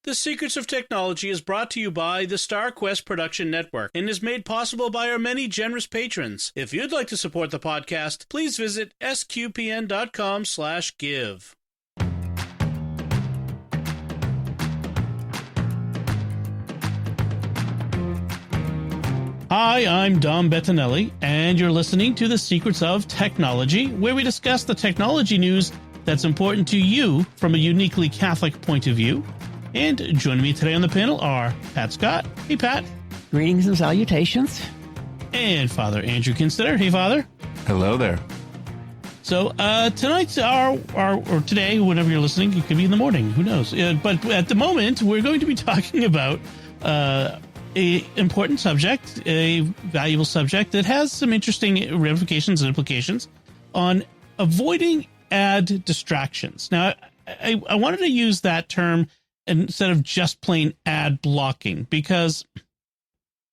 The Secrets of Technology is brought to you by the StarQuest Production Network and is made possible by our many generous patrons. If you'd like to support the podcast, please visit sqpn.com/give. Hi, I'm Dom Bettinelli, and you're listening to The Secrets of Technology, where we discuss the technology news that's important to you from a uniquely Catholic point of view. And joining me today on the panel are Pat Scott. Hey, Pat. Greetings and salutations. And Father Andrew Kinstetter. Hey, Father. Hello there. So tonight's or today, whenever you're listening, it could be in the morning. Who knows? But at the moment, we're going to be talking about a important subject, a valuable subject that has some interesting ramifications and implications on avoiding ad distractions. Now, I wanted to use that term instead of just plain ad blocking, because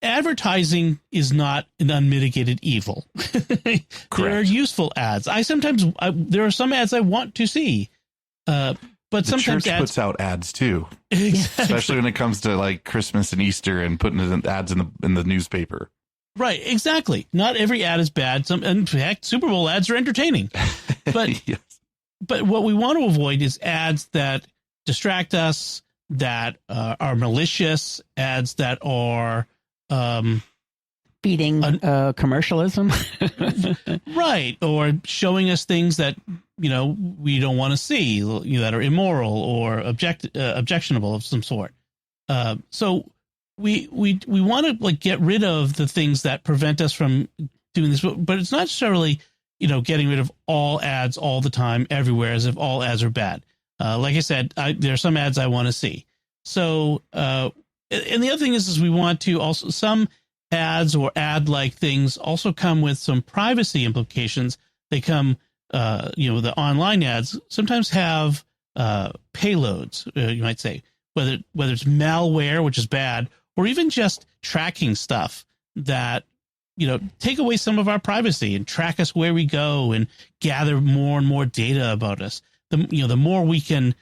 advertising is not an unmitigated evil. There are useful ads. There are some ads I want to see, but sometimes church puts out ads too, exactly. Especially when it comes to like Christmas and Easter and putting ads in the newspaper. Right, exactly. Not every ad is bad. In fact, Super Bowl ads are entertaining, but yes. But what we want to avoid is ads that distract us, that are malicious, ads that are feeding commercialism, right, or showing us things that we don't want to see, that are immoral or objectionable of some sort. So we want to get rid of the things that prevent us from doing this, but it's not necessarily getting rid of all ads all the time, everywhere, as if all ads are bad. Like I said, there are some ads I want to see. So, and the other thing is we want to also, some ads or ad-like things also come with some privacy implications. They come, the online ads sometimes have payloads, you might say, whether it's malware, which is bad, or even just tracking stuff that take away some of our privacy and track us where we go and gather more and more data about us. The more we can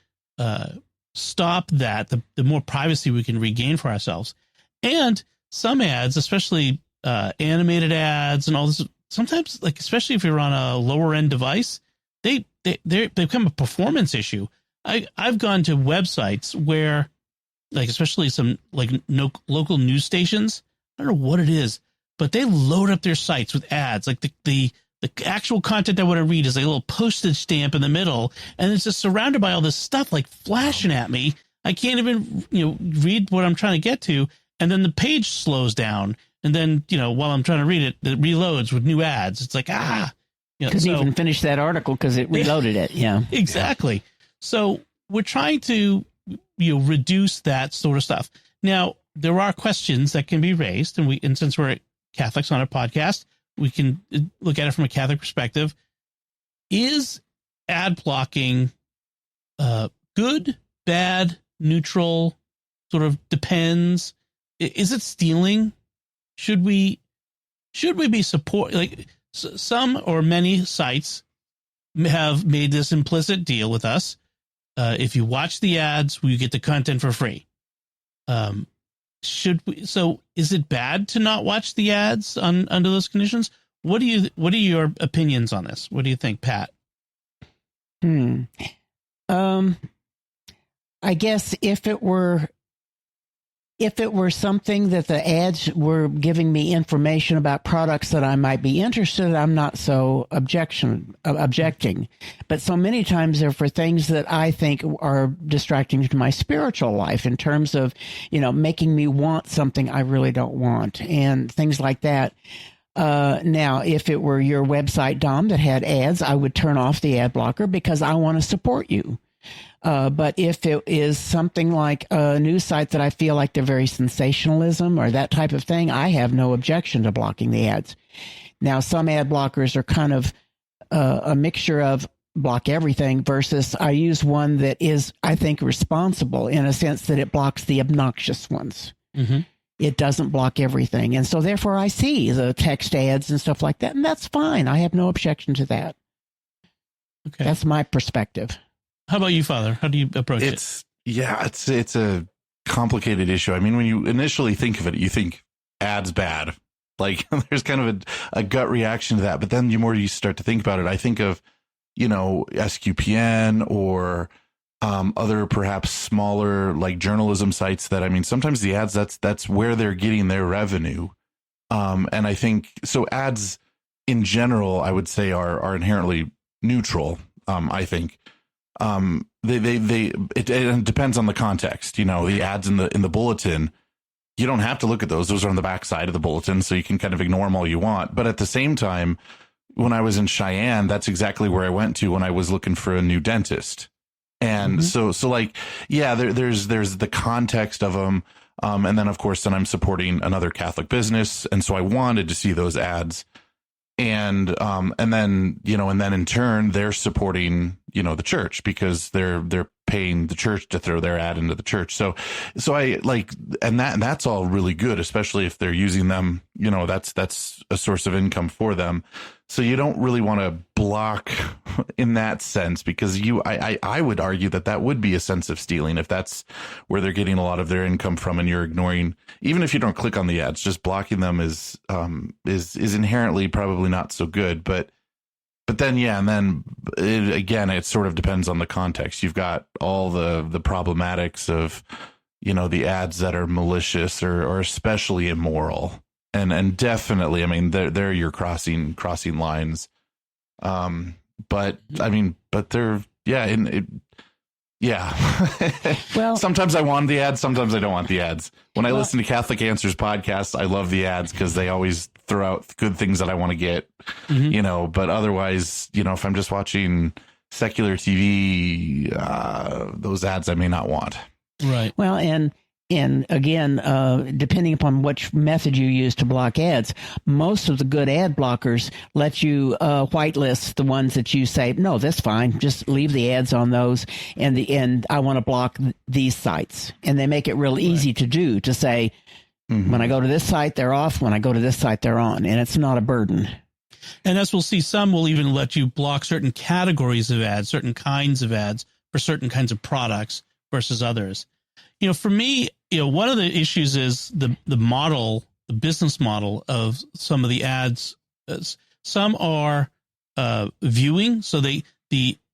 stop that, the more privacy we can regain for ourselves. And some ads, especially animated ads and all this, sometimes, especially if you're on a lower end device, they become a performance issue. I've gone to websites where, especially some local news stations, I don't know what it is, but they load up their sites with ads. The actual content I want to read is a little postage stamp in the middle, and it's just surrounded by all this stuff flashing at me. I can't even read what I'm trying to get to, and then the page slows down, and then while I'm trying to read it reloads with new ads. It's couldn't even finish that article because it reloaded it. Yeah, exactly. So we're trying to reduce that sort of stuff. Now there are questions that can be raised, and since we're Catholics on our podcast, we can look at it from a Catholic perspective. Is ad blocking good, bad, neutral, sort of depends? Is it stealing? Should we be some or many sites have made this implicit deal with us. If you watch the ads, you get the content for free. So is it bad to not watch the ads under those conditions? What are your opinions on this? What do you think, Pat? I guess if it were something that the ads were giving me information about products that I might be interested in, I'm not so objecting. But so many times they're for things that I think are distracting to my spiritual life in terms of, making me want something I really don't want and things like that. Now, if it were your website, Dom, that had ads, I would turn off the ad blocker because I want to support you. But if it is something like a news site that I feel like they're very sensationalism or that type of thing, I have no objection to blocking the ads. Now, some ad blockers are kind of a mixture of block everything versus I use one that is, I think, responsible in a sense that it blocks the obnoxious ones. Mm-hmm. It doesn't block everything. And so therefore I see the text ads and stuff like that. And that's fine. I have no objection to that. Okay. That's my perspective. How about you, Father? How do you approach it? Yeah, it's a complicated issue. I mean, when you initially think of it, you think ads bad. Like there's kind of a gut reaction to that. But then the more you start to think about it, I think of, SQPN or other perhaps smaller like journalism sites that, I mean, sometimes the ads, that's where they're getting their revenue. And I think so ads in general, I would say are inherently neutral. I think it depends on the context. The ads in the bulletin, you don't have to look at those. Those are on the back side of the bulletin, so you can kind of ignore them all you want. But at the same time, when I was in Cheyenne, that's exactly where I went to when I was looking for a new dentist. And so like, yeah, there's the context of them. And then of course, then I'm supporting another Catholic business. And so I wanted to see those ads. And then in turn, they're supporting, the church because they're paying the church to throw their ad into the church. So I like, and that's all really good, especially if they're using them, that's a source of income for them. So you don't really want to block in that sense, because I would argue that would be a sense of stealing if that's where they're getting a lot of their income from, and you're ignoring, even if you don't click on the ads, just blocking them is inherently probably not so good. But then, yeah, and then it sort of depends on the context. You've got all the problematics of, the ads that are malicious or especially immoral. And definitely, I mean, they're you're crossing lines. But they're, Well, sometimes I want the ads, sometimes I don't want the ads. When I listen to Catholic Answers podcasts, I love the ads because they always throw out good things that I want to get, but otherwise, if I'm just watching secular TV, those ads I may not want. Right. Well, and again, depending upon which method you use to block ads, most of the good ad blockers let you whitelist the ones that you say, no, that's fine. Just leave the ads on those. And I want to block these sites. And they make it real easy to do, to say, when I go to this site, they're off. When I go to this site, they're on. And it's not a burden. And as we'll see, some will even let you block certain categories of ads, certain kinds of ads for certain kinds of products versus others. For me, one of the issues is the business model of some of the ads. Some are viewing, so the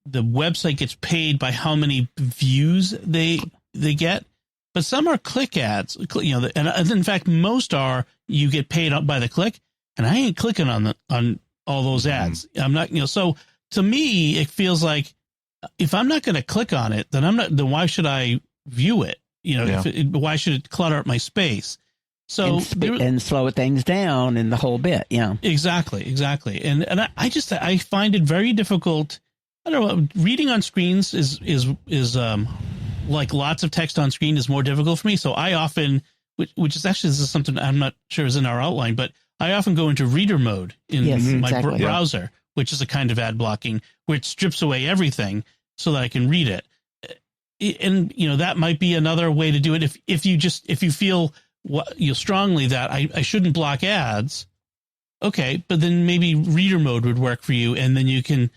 website gets paid by how many views they get, but some are click ads. And in fact, most are you get paid up by the click, and I ain't clicking on all those ads. I'm not, so to me, it feels like if I'm not going to click on it, then why should I view it? Why should it clutter up my space? So and slow things down and the whole bit. Yeah, exactly. And I find it very difficult. I don't know. Reading on screens is like lots of text on screen is more difficult for me. So I often, which is actually, this is something I'm not sure is in our outline, but I often go into reader mode in my browser, which is a kind of ad blocking where it strips away everything so that I can read it. And that might be another way to do it. If you feel strongly that I shouldn't block ads, okay, but then maybe reader mode would work for you, and then you can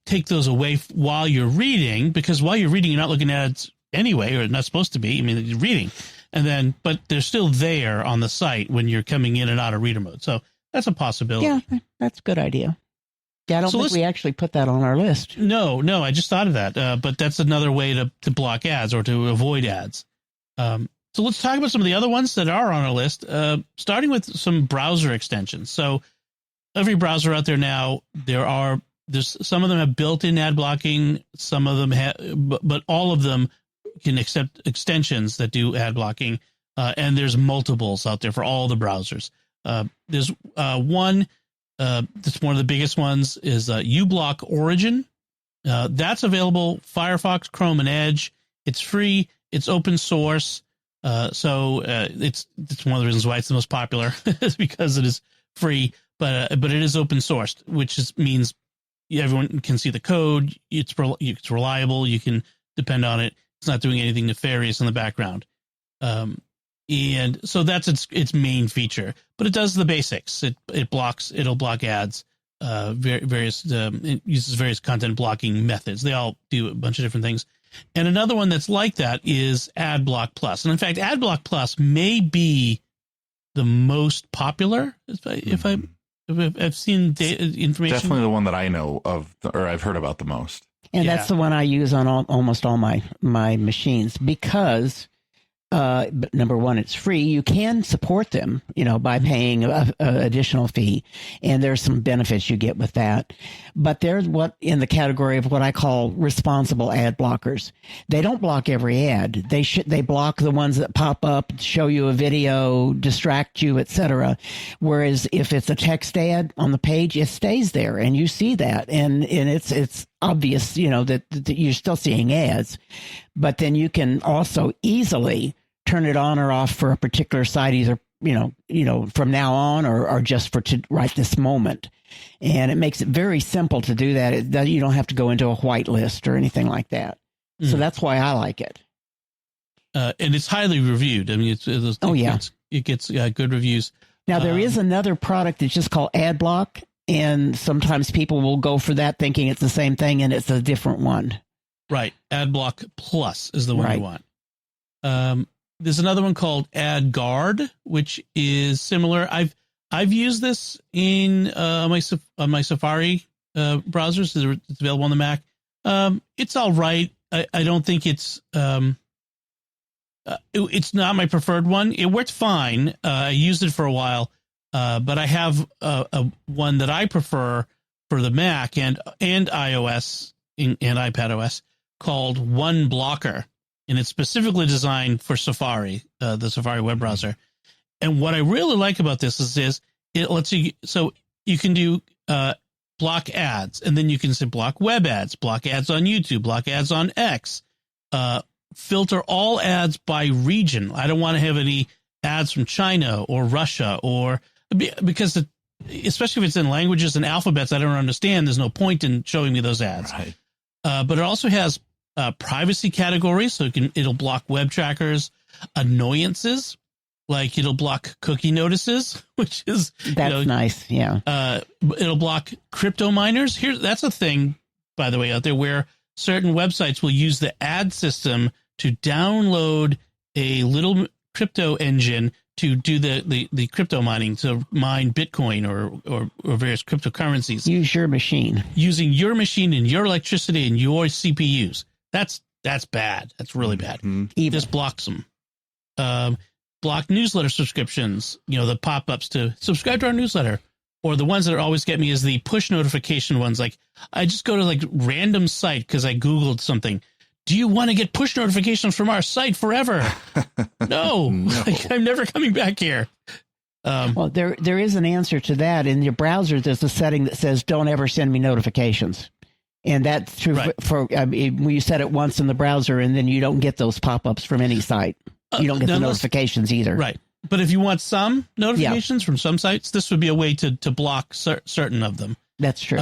take those away while you're reading, because while you're reading, you're not looking at ads anyway, or not supposed to be. I mean, you're reading, but they're still there on the site when you're coming in and out of reader mode. So that's a possibility. Yeah, that's a good idea. Yeah, I don't think we actually put that on our list. No, I just thought of that. But that's another way to block ads or to avoid ads. So let's talk about some of the other ones that are on our list, starting with some browser extensions. So every browser out there now, there's some of them have built-in ad blocking, some of them have, but all of them can accept extensions that do ad blocking. And there's multiples out there for all the browsers. There's one. That's one of the biggest ones is uBlock Origin. That's available Firefox, Chrome, and Edge. It's free. It's open source. So it's one of the reasons why it's the most popular is because it is free, but it is open sourced, which means everyone can see the code. It's reliable. You can depend on it. It's not doing anything nefarious in the background. And so that's its main feature, but it does the basics. It'll block ads, it uses various content blocking methods. They all do a bunch of different things. And another one that's like that is AdBlock Plus. And in fact, AdBlock Plus may be the most popular. If I've seen information, definitely the one that I know of, or I've heard about the most. And that's the one I use on almost all my machines because, number one, it's free. You can support them, by paying a additional fee, and there's some benefits you get with that. But they're in the category of what I call responsible ad blockers. They don't block every ad. They block the ones that pop up, show you a video, distract you, etc. Whereas if it's a text ad on the page, it stays there, and you see that, and it's obvious, that you're still seeing ads. But then you can also easily turn it on or off for a particular site, either from now on or just for right this moment. And it makes it very simple to do that. You don't have to go into a whitelist or anything like that. So that's why I like it. And it's highly reviewed. I mean, it gets good reviews. Now there is another product that's just called AdBlock, and sometimes people will go for that thinking it's the same thing, and it's a different one. Right. AdBlock Plus is the one you want. There's another one called AdGuard, which is similar. I've used this in my Safari browsers. It's available on the Mac. It's all right. I don't think it's not my preferred one. It worked fine. I used it for a while, but I have a one that I prefer for the Mac and iOS and iPadOS called One Blocker, and it's specifically designed for Safari, the Safari web browser. And what I really like about this is it lets you, so you can do block ads, and then you can say block web ads, block ads on YouTube, block ads on X, filter all ads by region. I don't want to have any ads from China or Russia, or because especially if it's in languages and alphabets I don't understand, there's no point in showing me those ads. Right. But it also has privacy categories, so it'll block web trackers, annoyances, like it'll block cookie notices, which is that's nice. Yeah. It'll block crypto miners. That's a thing, by the way, out there where certain websites will use the ad system to download a little crypto engine to do the crypto mining, to mine Bitcoin or various cryptocurrencies. Use your machine. Using your machine and your electricity and your CPUs. That's bad. That's really bad. Mm-hmm. Just blocks them. Block newsletter subscriptions, the pop-ups to subscribe to our newsletter, or the ones that always get me is the push notification ones. Like I just go to like random site because I Googled something. Do you want to get push notifications from our site forever? No. Like, I'm never coming back here. Well, there is an answer to that. In your browser, there's a setting that says don't ever send me notifications. And that's true for you set it once in the browser, and then you don't get those pop-ups from any site. You don't get the notifications either. Right. But if you want some notifications from some sites, this would be a way to block certain of them. That's true.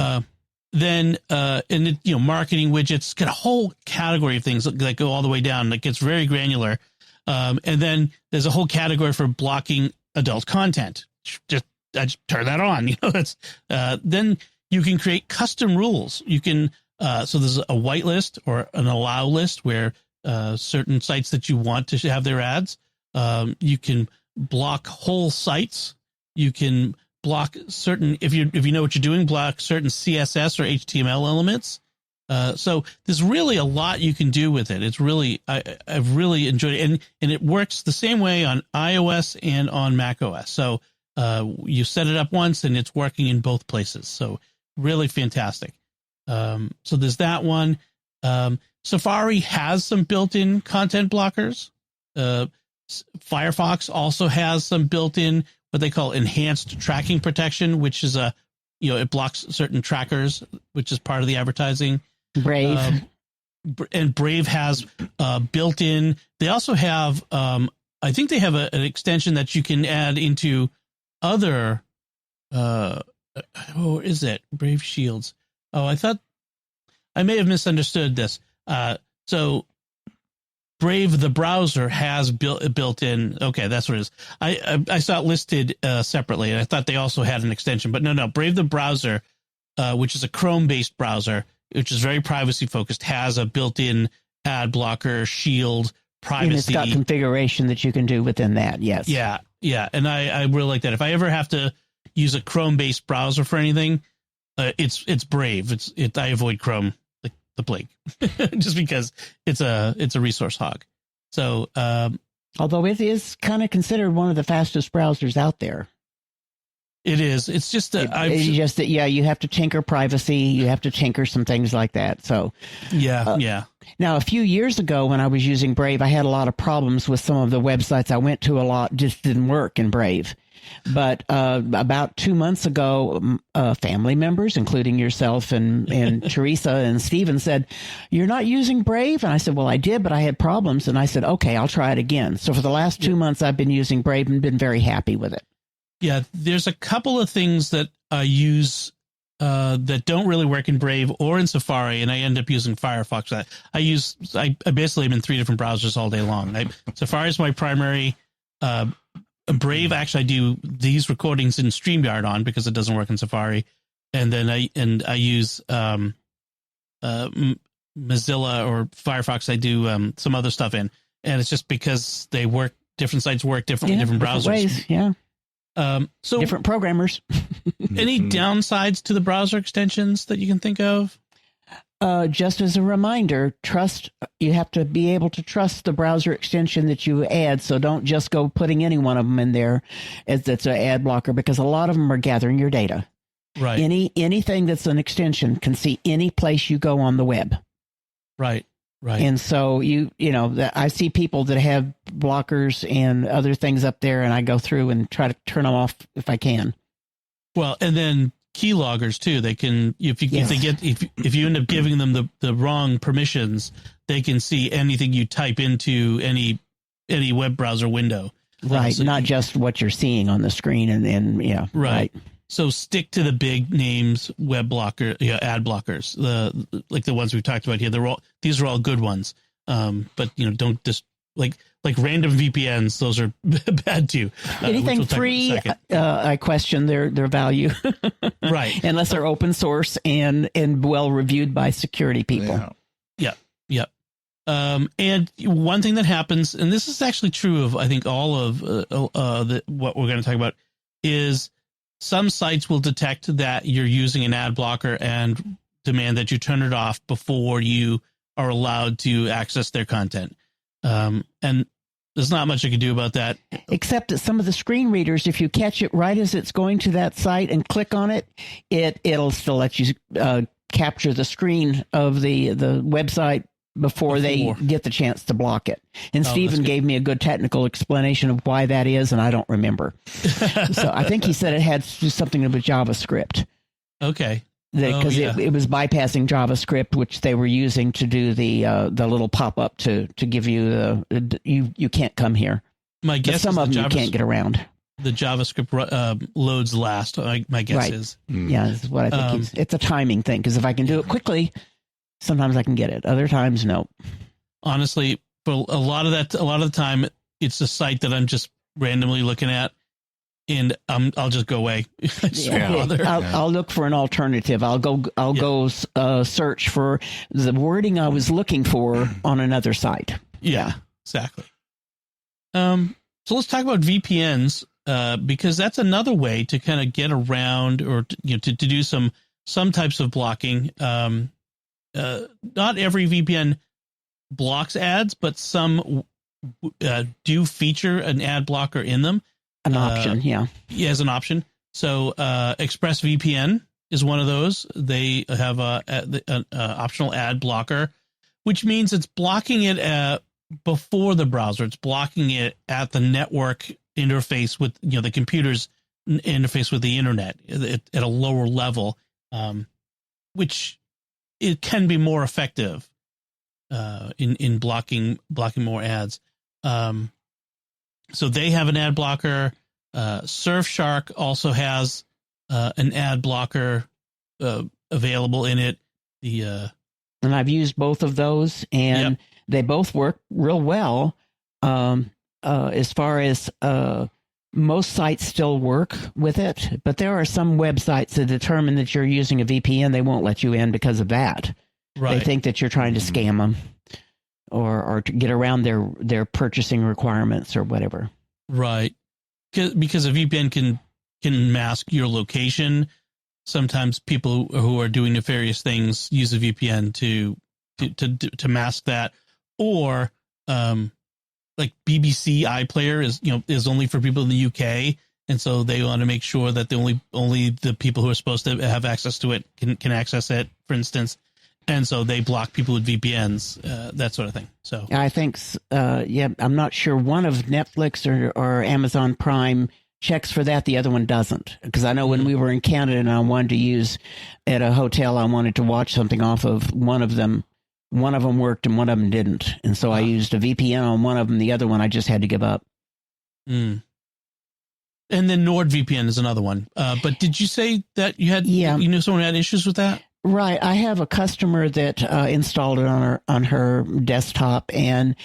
Then, marketing widgets, got a whole category of things that go all the way down. It gets very granular. And then there's a whole category for blocking adult content. I just turn that on. That's then you can create custom rules. You can so there's a whitelist or an allow list where certain sites that you want to have their ads. You can block whole sites. You can block certain, if you know what you're doing, block certain CSS or HTML elements. So there's really a lot you can do with it. It's really, I've really enjoyed it. And it works the same way on iOS and on macOS. So you set it up once and it's working in both places. So really fantastic. So there's that one. Safari has some built-in content blockers. Firefox also has some built-in what they call enhanced tracking protection, which is it blocks certain trackers, which is part of the advertising. Brave. And Brave has built-in. They also have, I think they have an extension that you can add into other. Is it Brave Shields? Oh, I thought I may have misunderstood this. So Brave, the browser, has built in. Okay, that's what it is. I saw it listed separately, and I thought they also had an extension. But no. Brave, the browser, which is a Chrome-based browser, which is very privacy-focused, has a built-in ad blocker, shield, privacy. And it's got configuration that you can do within that. Yes. Yeah. Yeah. And I really like that. If I ever have to use a Chrome-based browser for anything, it's Brave. I avoid Chrome like the plague, just because it's a resource hog. So, although it is kind of considered one of the fastest browsers out there. It is. It's just that you have to tinker privacy. You have to tinker some things like that. So, yeah. Now, a few years ago when I was using Brave, I had a lot of problems with some of the websites I went to a lot, just didn't work in Brave. But about 2 months ago, family members, including yourself and Teresa and Stephen, said, "You're not using Brave?" And I said, "Well, I did, but I had problems." And I said, "Okay, I'll try it again." So for the last 2 months, I've been using Brave and been very happy with it. Yeah, there's a couple of things that I use that don't really work in Brave or in Safari, and I end up using Firefox. I basically am in 3 different browsers all day long. Safari is my primary. Brave, actually, I do these recordings in StreamYard on because it doesn't work in Safari, and then I use Mozilla or Firefox. I do some other stuff in, and it's just because they work. Different sites work differently, different browsers. Ways, yeah. So different programmers. Any downsides to the browser extensions that you can think of? Just as a reminder, you have to be able to trust the browser extension that you add. So don't just go putting any one of them in there that's an ad blocker, because a lot of them are gathering your data. Right. Anything that's an extension can see any place you go on the web. Right. Right. And so I see people that have blockers and other things up there, and I go through and try to turn them off if I can. Well, and then keyloggers too. They can, if you end up giving them the wrong permissions, they can see anything you type into any web browser window. Right. So not just what you're seeing on the screen and yeah. Right. So stick to the big names, ad blockers, the ones we've talked about here. These are all good ones. But don't just like random VPNs. Those are bad too. Anything free, I question their value. Right. Unless they're open source and well reviewed by security people. Yeah. And one thing that happens, and this is actually true of I think all of what we're going to talk about, is some sites will detect that you're using an ad blocker and demand that you turn it off before you are allowed to access their content. And there's not much you can do about that. Except that some of the screen readers, if you catch it right as it's going to that site and click on it, it'll still let you capture the screen of the website before they get the chance to block it. And Stephen gave me a good technical explanation of why that is, and I don't remember. So I think he said it had to do something with JavaScript. Okay. Because it was bypassing JavaScript, which they were using to do the little pop-up to give you you can't come here. My guess some of them you can't get around. The JavaScript loads last, my guess is. Yeah, that's what I think. It's a timing thing, because if I can do it quickly, sometimes I can get it. Other times, no. Honestly, for a lot of the time, it's a site that I'm just randomly looking at, and I'll just go away. I'll look for an alternative. I'll go search for the wording I was looking for on another site. Yeah, exactly. So let's talk about VPNs, because that's another way to kind of get around or to do some types of blocking. Not every VPN blocks ads, but some do feature an ad blocker in them. An option, yeah, as an option. So ExpressVPN is one of those. They have an optional ad blocker, which means it's blocking it before the browser. It's blocking it at the network interface with the computer's interface with the internet at a lower level, which it can be more effective in blocking more ads. So they have an ad blocker. Surfshark also has an ad blocker available in it. And I've used both of those, and they both work real well. As far as most sites still work with it, but there are some websites that determine that you're using a VPN. They won't let you in because of that. Right. They think that you're trying to scam them. or to get around their purchasing requirements or whatever. Right. Because a VPN can mask your location. Sometimes people who are doing nefarious things use a VPN to mask that, or like BBC iPlayer is only for people in the UK, and so they want to make sure that only the people who are supposed to have access to it can access it, for instance, and so they block people with VPNs, that sort of thing. So I think, I'm not sure. One of Netflix or Amazon Prime checks for that. The other one doesn't, because I know when we were in Canada and I wanted to use at a hotel, I wanted to watch something off of one of them. One of them worked and one of them didn't. And so I used a VPN on one of them. The other one, I just had to give up. Mm. And then NordVPN is another one. But did you say that you knew someone had issues with that? Right. I have a customer that installed it on her desktop, and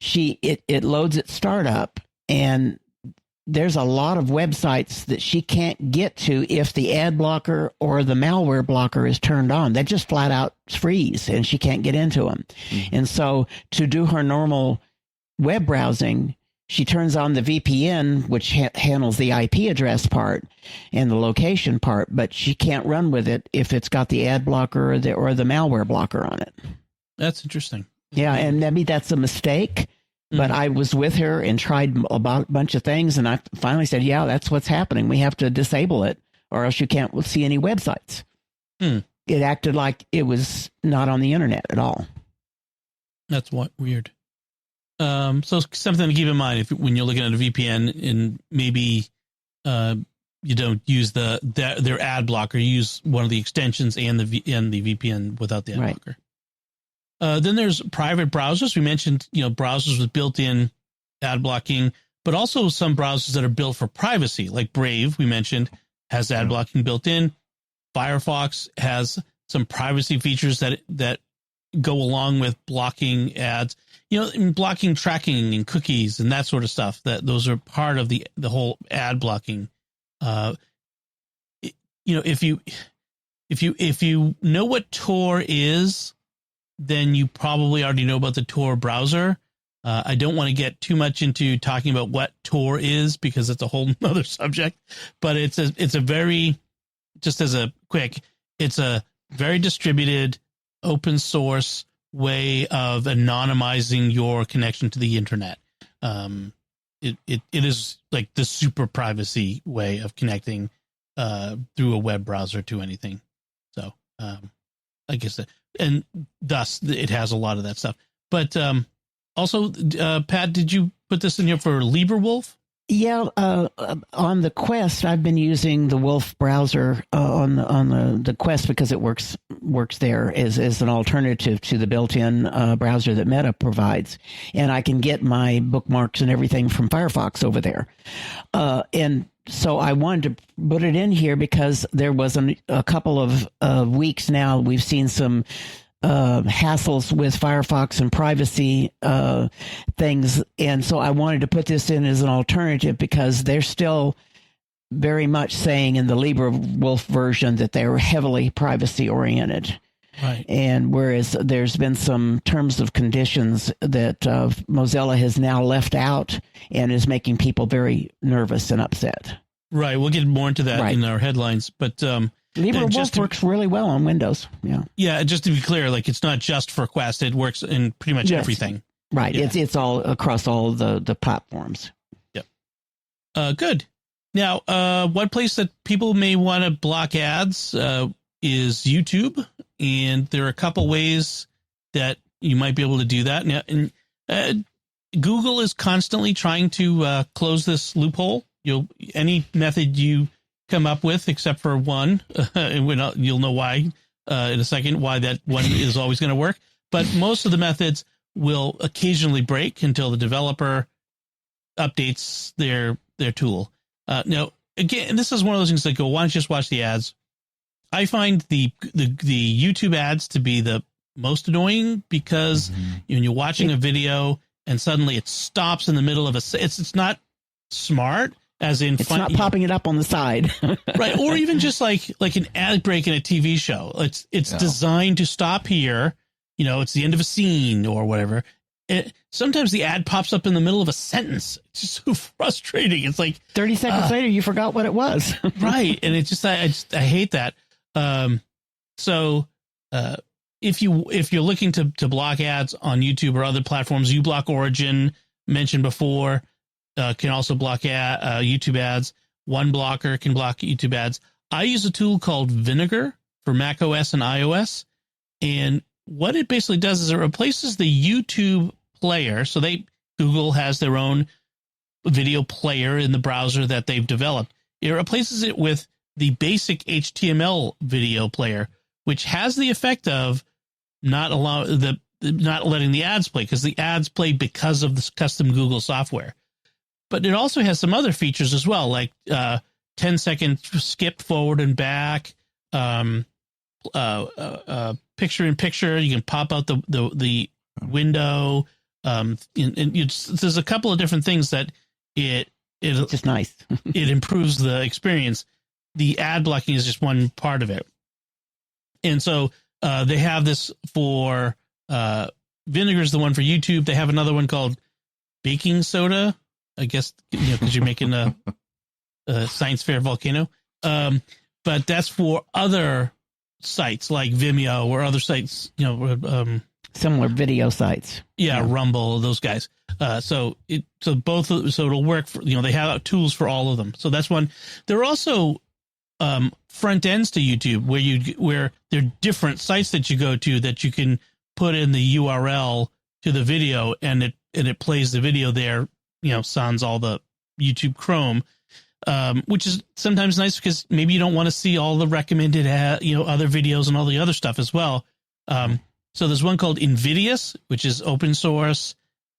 it loads at startup, and there's a lot of websites that she can't get to if the ad blocker or the malware blocker is turned on. They just flat out freeze, and she can't get into them. Mm-hmm. And so to do her normal web browsing, she turns on the VPN, which handles the IP address part and the location part, but she can't run with it if it's got the ad blocker or the malware blocker on it. That's interesting. Yeah, and maybe that's a mistake. But I was with her and tried a bunch of things, and I finally said, yeah, that's what's happening. We have to disable it, or else you can't see any websites. It acted like it was not on the internet at all. That's weird. So something to keep in mind when you're looking at a VPN, and maybe you don't use their ad blocker. You use one of the extensions and the VPN without the ad blocker. Then there's private browsers. We mentioned, browsers with built-in ad blocking, but also some browsers that are built for privacy, like Brave, we mentioned, has ad blocking built in. Firefox has some privacy features that go along with blocking ads, blocking tracking and cookies and that sort of stuff. Those are part of the whole ad blocking. If you know what Tor is, then you probably already know about the Tor browser. I don't want to get too much into talking about what Tor is, because it's a whole nother subject, but it's a very distributed open source way of anonymizing your connection to the internet. It is like the super privacy way of connecting through a web browser to anything. So I guess and thus it has a lot of that stuff. But also, Pat, did you put this in here for LibreWolf? Yeah, on the Quest, I've been using the Wolf browser on the Quest because it works there as an alternative to the built-in browser that Meta provides, and I can get my bookmarks and everything from Firefox over there. And so I wanted to put it in here because there was a couple of weeks now we've seen some hassles with Firefox and privacy things, and so I wanted to put this in as an alternative because they're still very much saying in the LibreWolf version that they're heavily privacy oriented. Right. And whereas there's been some terms of conditions that Mozilla has now left out and is making people very nervous and upset. Right. We'll get more into that in our headlines, but LibreWolf works really well on Windows. Yeah. Yeah. Just to be clear, like it's not just for Quest; it works in pretty much everything. Right. Yeah. It's all across all the platforms. Yep. Good. Now, one place that people may want to block ads is YouTube, and there are a couple ways that you might be able to do that. Now, and Google is constantly trying to close this loophole. Any method you come up with, except for one, and you'll know why in a second, why that one is always going to work. But most of the methods will occasionally break until the developer updates their tool. Now, again, this is one of those things that go, why don't you just watch the ads? I find the YouTube ads to be the most annoying because when you're watching a video and suddenly it stops in the middle of it's not smart, as in it's not popping it up on the side. Right. Or even just like an ad break in a TV show. It's designed to stop here. It's the end of a scene or whatever. sometimes the ad pops up in the middle of a sentence. It's just so frustrating. It's like 30 seconds later, you forgot what it was. Right. And it's just, I hate that. So if you're looking to block ads on YouTube or other platforms, uBlock Origin, mentioned before, can also block YouTube ads. OneBlocker can block YouTube ads. I use a tool called Vinegar for Mac OS and iOS. And what it basically does is it replaces the YouTube player. So Google has their own video player in the browser that they've developed. It replaces it with the basic HTML video player, which has the effect of not letting the ads play, because the ads play because of this custom Google software. But it also has some other features as well, like 10-second skip forward and back, picture in picture. You can pop out the window. There's a couple of different things that it's just nice. It improves the experience. The ad blocking is just one part of it. And so they have this for Vinegar is the one for YouTube. They have another one called Baking Soda, I guess, because you're making a science fair volcano. But that's for other sites like Vimeo or other sites, similar video sites. Yeah, Rumble, those guys. So it'll work for, they have tools for all of them. So that's one. There are also front ends to YouTube where there are different sites that you go to that you can put in the URL to the video, and it plays the video there, sans all the YouTube Chrome, which is sometimes nice because maybe you don't want to see all the recommended other videos and all the other stuff as well. So there's one called Invidious, which is open source,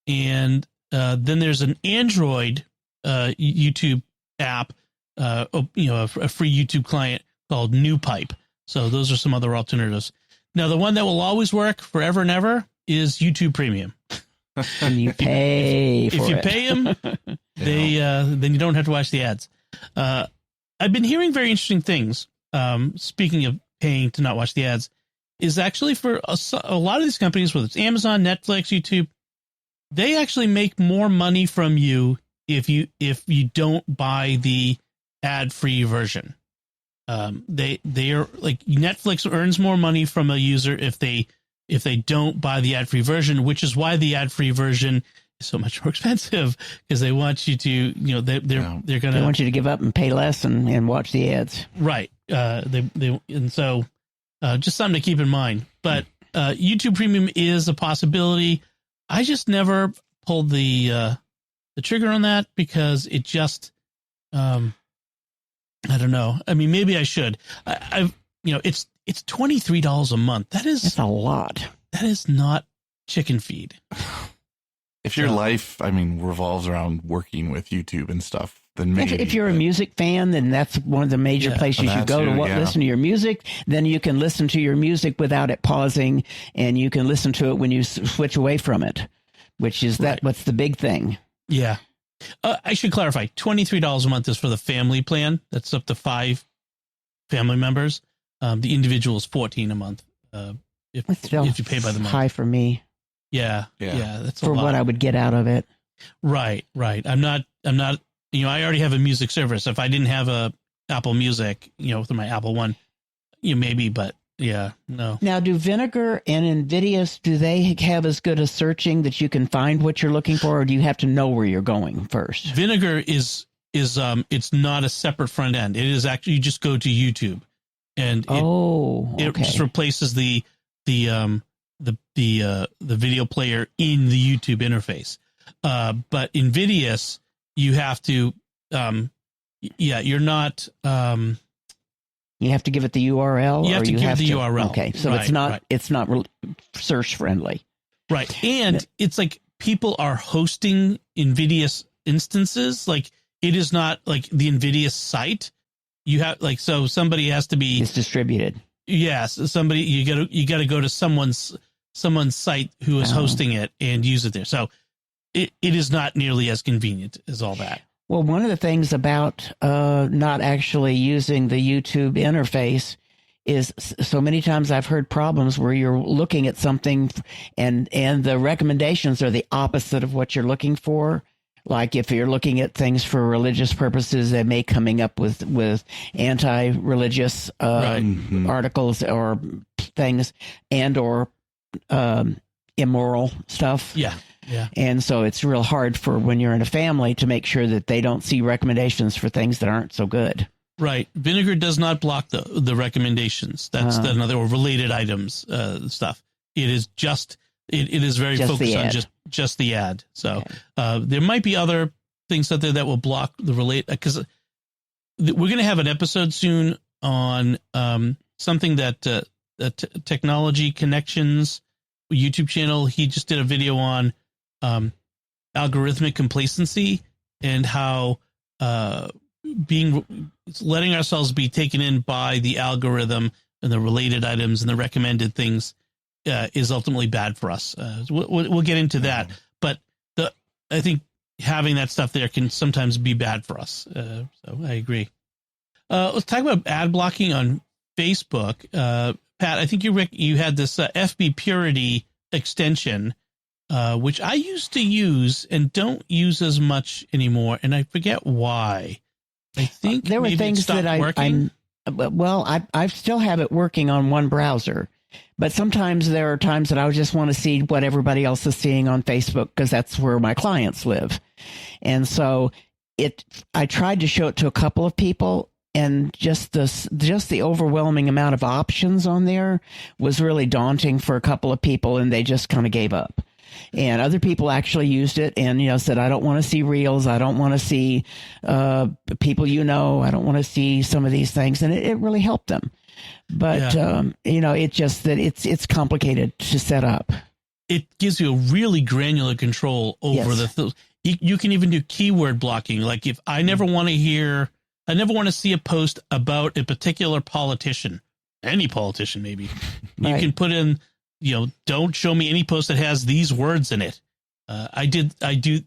and then there's an Android YouTube app, a free YouTube client called NewPipe. So those are some other alternatives. Now, the one that will always work forever and ever is YouTube Premium. And you pay for it. If you pay them, then you don't have to watch the ads. I've been hearing very interesting things. Speaking of paying to not watch the ads, is actually for a lot of these companies, whether it's Amazon, Netflix, YouTube, they actually make more money from you if you don't buy the ad-free version. They are like, Netflix earns more money from a user if they don't buy the ad-free version, which is why the ad-free version is so much more expensive, because they want you to, they want you to give up and pay less and watch the ads. Right. So just something to keep in mind. But YouTube Premium is a possibility. I just never pulled the trigger on that because it just, I don't know. I mean, maybe I should. It's $23 a month. That's a lot. That is not chicken feed. If your life, revolves around working with YouTube and stuff, then maybe. If you're a music fan, then that's one of the major places you go to listen to your music. Then you can listen to your music without it pausing, and you can listen to it when you switch away from it, which is what's the big thing. Yeah. I should clarify, $23 a month is for the family plan. That's up to 5 family members. The individual is $14 a month. If you pay by the month. High for me. Yeah. That's a for lot. what I would get out of it. Right. I'm not, I already have a music service. If I didn't have a Apple Music, through my Apple One, maybe, but yeah, no. Now, do Vinegar and Invidious, do they have as good a searching that you can find what you're looking for, or do you have to know where you're going first? Vinegar is it's not a separate front end. It is actually, you just go to YouTube, and it just replaces the video player in the YouTube interface. But Invidious, you have to, you're not. You have to give it the URL. You have to give it the URL. Okay, so it's not search friendly. Right, and it's like people are hosting Invidious instances. Like, it is not like the Invidious site. You have so somebody has to be. It's distributed. Yes, somebody you got to go to someone's site who is hosting it and use it there. So it is not nearly as convenient as all that. Well, one of the things about not actually using the YouTube interface is so many times I've heard problems where you're looking at something and the recommendations are the opposite of what you're looking for. Like if you're looking at things for religious purposes, they may coming up with anti-religious articles or things or immoral stuff. Yeah. Yeah. And so it's real hard for when you're in a family to make sure that they don't see recommendations for things that aren't so good. Right. Vinegar does not block the recommendations. That's another or related items stuff. It is just it is very just focused on just the ad. So there might be other things out there that will block the relate because we're going to have an episode soon on something that Technology Connections YouTube channel. He just did a video on algorithmic complacency and how letting ourselves be taken in by the algorithm and the related items and the recommended things is ultimately bad for us. We'll get into that, but I think having that stuff there can sometimes be bad for us. So I agree. Let's talk about ad blocking on Facebook. Pat, I think you had this FB Purity extension, which I used to use and don't use as much anymore, and I forget why. I think there were things that I still have it working on one browser, but sometimes there are times that I just want to see what everybody else is seeing on Facebook because that's where my clients live, and so I tried to show it to a couple of people. And just the overwhelming amount of options on there was really daunting for a couple of people, and they just kind of gave up. And other people actually used it and, said, I don't want to see reels. I don't want to see people, I don't want to see some of these things. And it really helped them. But, it's just that it's complicated to set up. It gives you a really granular control over you can even do keyword blocking. Like if I never want to see a post about a particular politician, any politician, maybe you can put in, don't show me any post that has these words in it. I do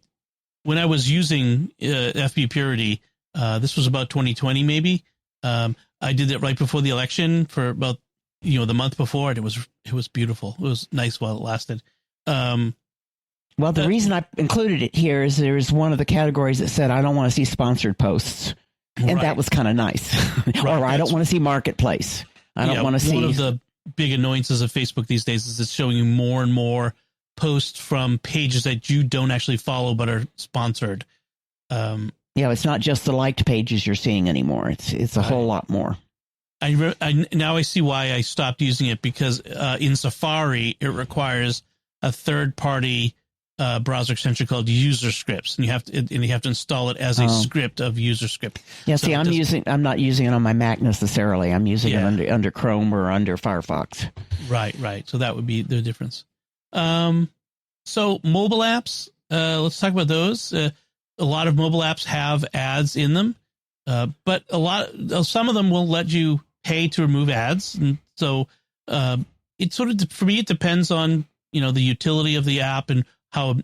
when I was using FB Purity. This was about 2020, maybe. I did it right before the election for about, the month before, and it was beautiful. It was nice while it lasted. Well, the reason I included it here is there's one of the categories that said, I don't want to see sponsored posts. And that was kind of nice. Or I don't want to see marketplace. I don't want to see. One of the big annoyances of Facebook these days is it's showing you more and more posts from pages that you don't actually follow but are sponsored. It's not just the liked pages you're seeing anymore. It's a whole lot more. Now I see why I stopped using it because in Safari it requires a third-party browser extension called user scripts, and you have to install it as a script of user script. Yeah, so I'm not using it on my Mac necessarily. I'm using it under Chrome or under Firefox. Right. So that would be the difference. So mobile apps, let's talk about those. A lot of mobile apps have ads in them, but some of them will let you pay to remove ads, and so it sort of, for me, it depends on the utility of the app and how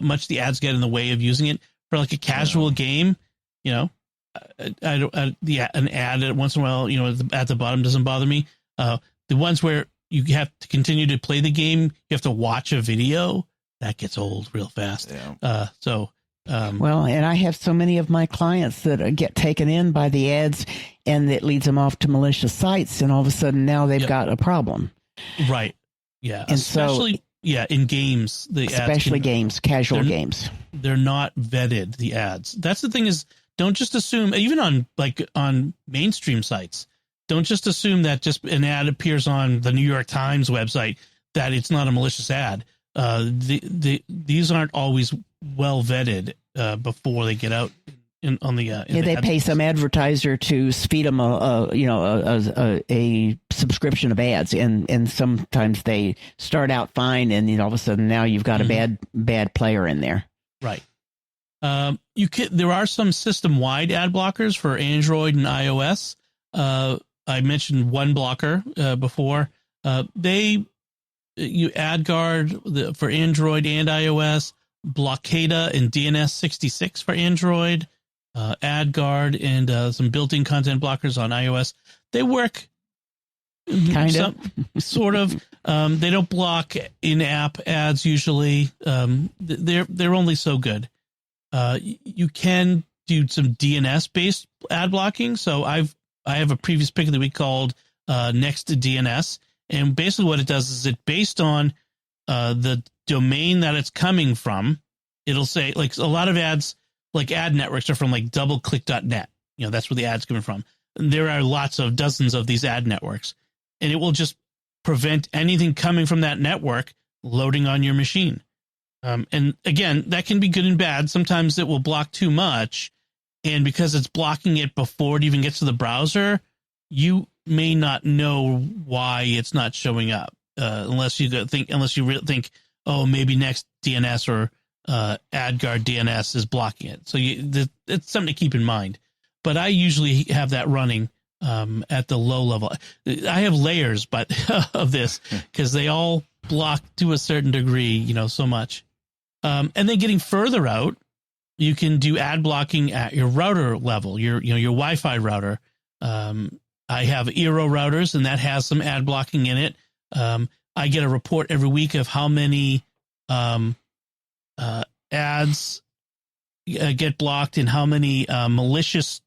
much the ads get in the way of using it. For like a casual game, an ad once in a while, at the bottom doesn't bother me. The ones where you have to continue to play the game, you have to watch a video, that gets old real fast. Yeah. And I have so many of my clients that get taken in by the ads, and it leads them off to malicious sites, and all of a sudden now they've got a problem. Right. Yeah. And especially in games, games, casual games, they're not vetted. The ads. That's the thing is, don't just assume, even on mainstream sites, don't just assume that just an ad appears on the New York Times website that it's not a malicious ad. These aren't always well vetted before they get out on the. They pay some advertiser to feed them a subscription of ads, and sometimes they start out fine, and all of a sudden now you've got a bad player in there. Right. There are some system-wide ad blockers for Android and iOS. I mentioned one blocker before. AdGuard for Android and iOS, Blockada and DNS66 for Android, AdGuard and some built-in content blockers on iOS. They work Kind of. Sort of. They don't block in-app ads usually. They're only so good. You can do some DNS-based ad blocking. So I have a previous pick of the week called Next to DNS, and basically what it does is it based on the domain that it's coming from. It'll say, like, a lot of ads, like ad networks, are from like doubleclick.net. That's where the ad's coming from. And there are dozens of these ad networks, and it will just prevent anything coming from that network loading on your machine. And again, that can be good and bad. Sometimes it will block too much, and because it's blocking it before it even gets to the browser, you may not know why it's not showing up, unless you think, oh, maybe Next DNS or AdGuard DNS is blocking it. So it's something to keep in mind. But I usually have that running at the low level. I have layers, but of this, because they all block to a certain degree, so much. And then getting further out, you can do ad blocking at your router level, your Wi-Fi router. I have Eero routers, and that has some ad blocking in it. I get a report every week of how many ads get blocked and how many malicious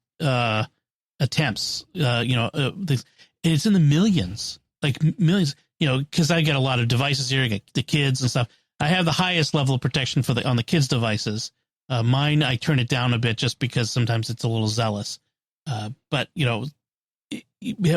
attempts. It's in the millions, because I get a lot of devices here. I get the kids and stuff. I have the highest level of protection on the kids' devices. Mine, I turn it down a bit just because sometimes it's a little zealous. But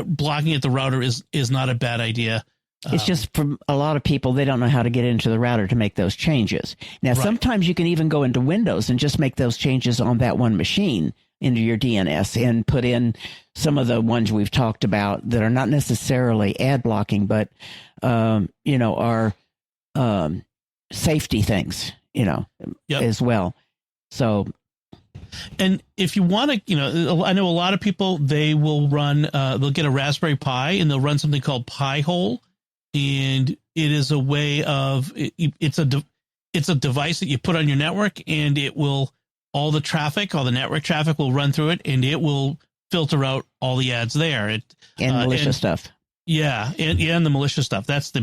blocking at the router is not a bad idea. It's just for a lot of people, they don't know how to get into the router to make those changes. Now, right. Sometimes you can even go into Windows and just make those changes on that one machine into your DNS and put in some of the ones we've talked about that are not necessarily ad blocking, but, are safety things, as well. So. And if you want to, I know a lot of people, they will run, they'll get a Raspberry Pi and they'll run something called Pi-hole. And it is a way of, it's a device that you put on your network, and it will, all the network traffic will run through it, and it will filter out all the ads there. And malicious stuff. Yeah. And the malicious stuff. That's the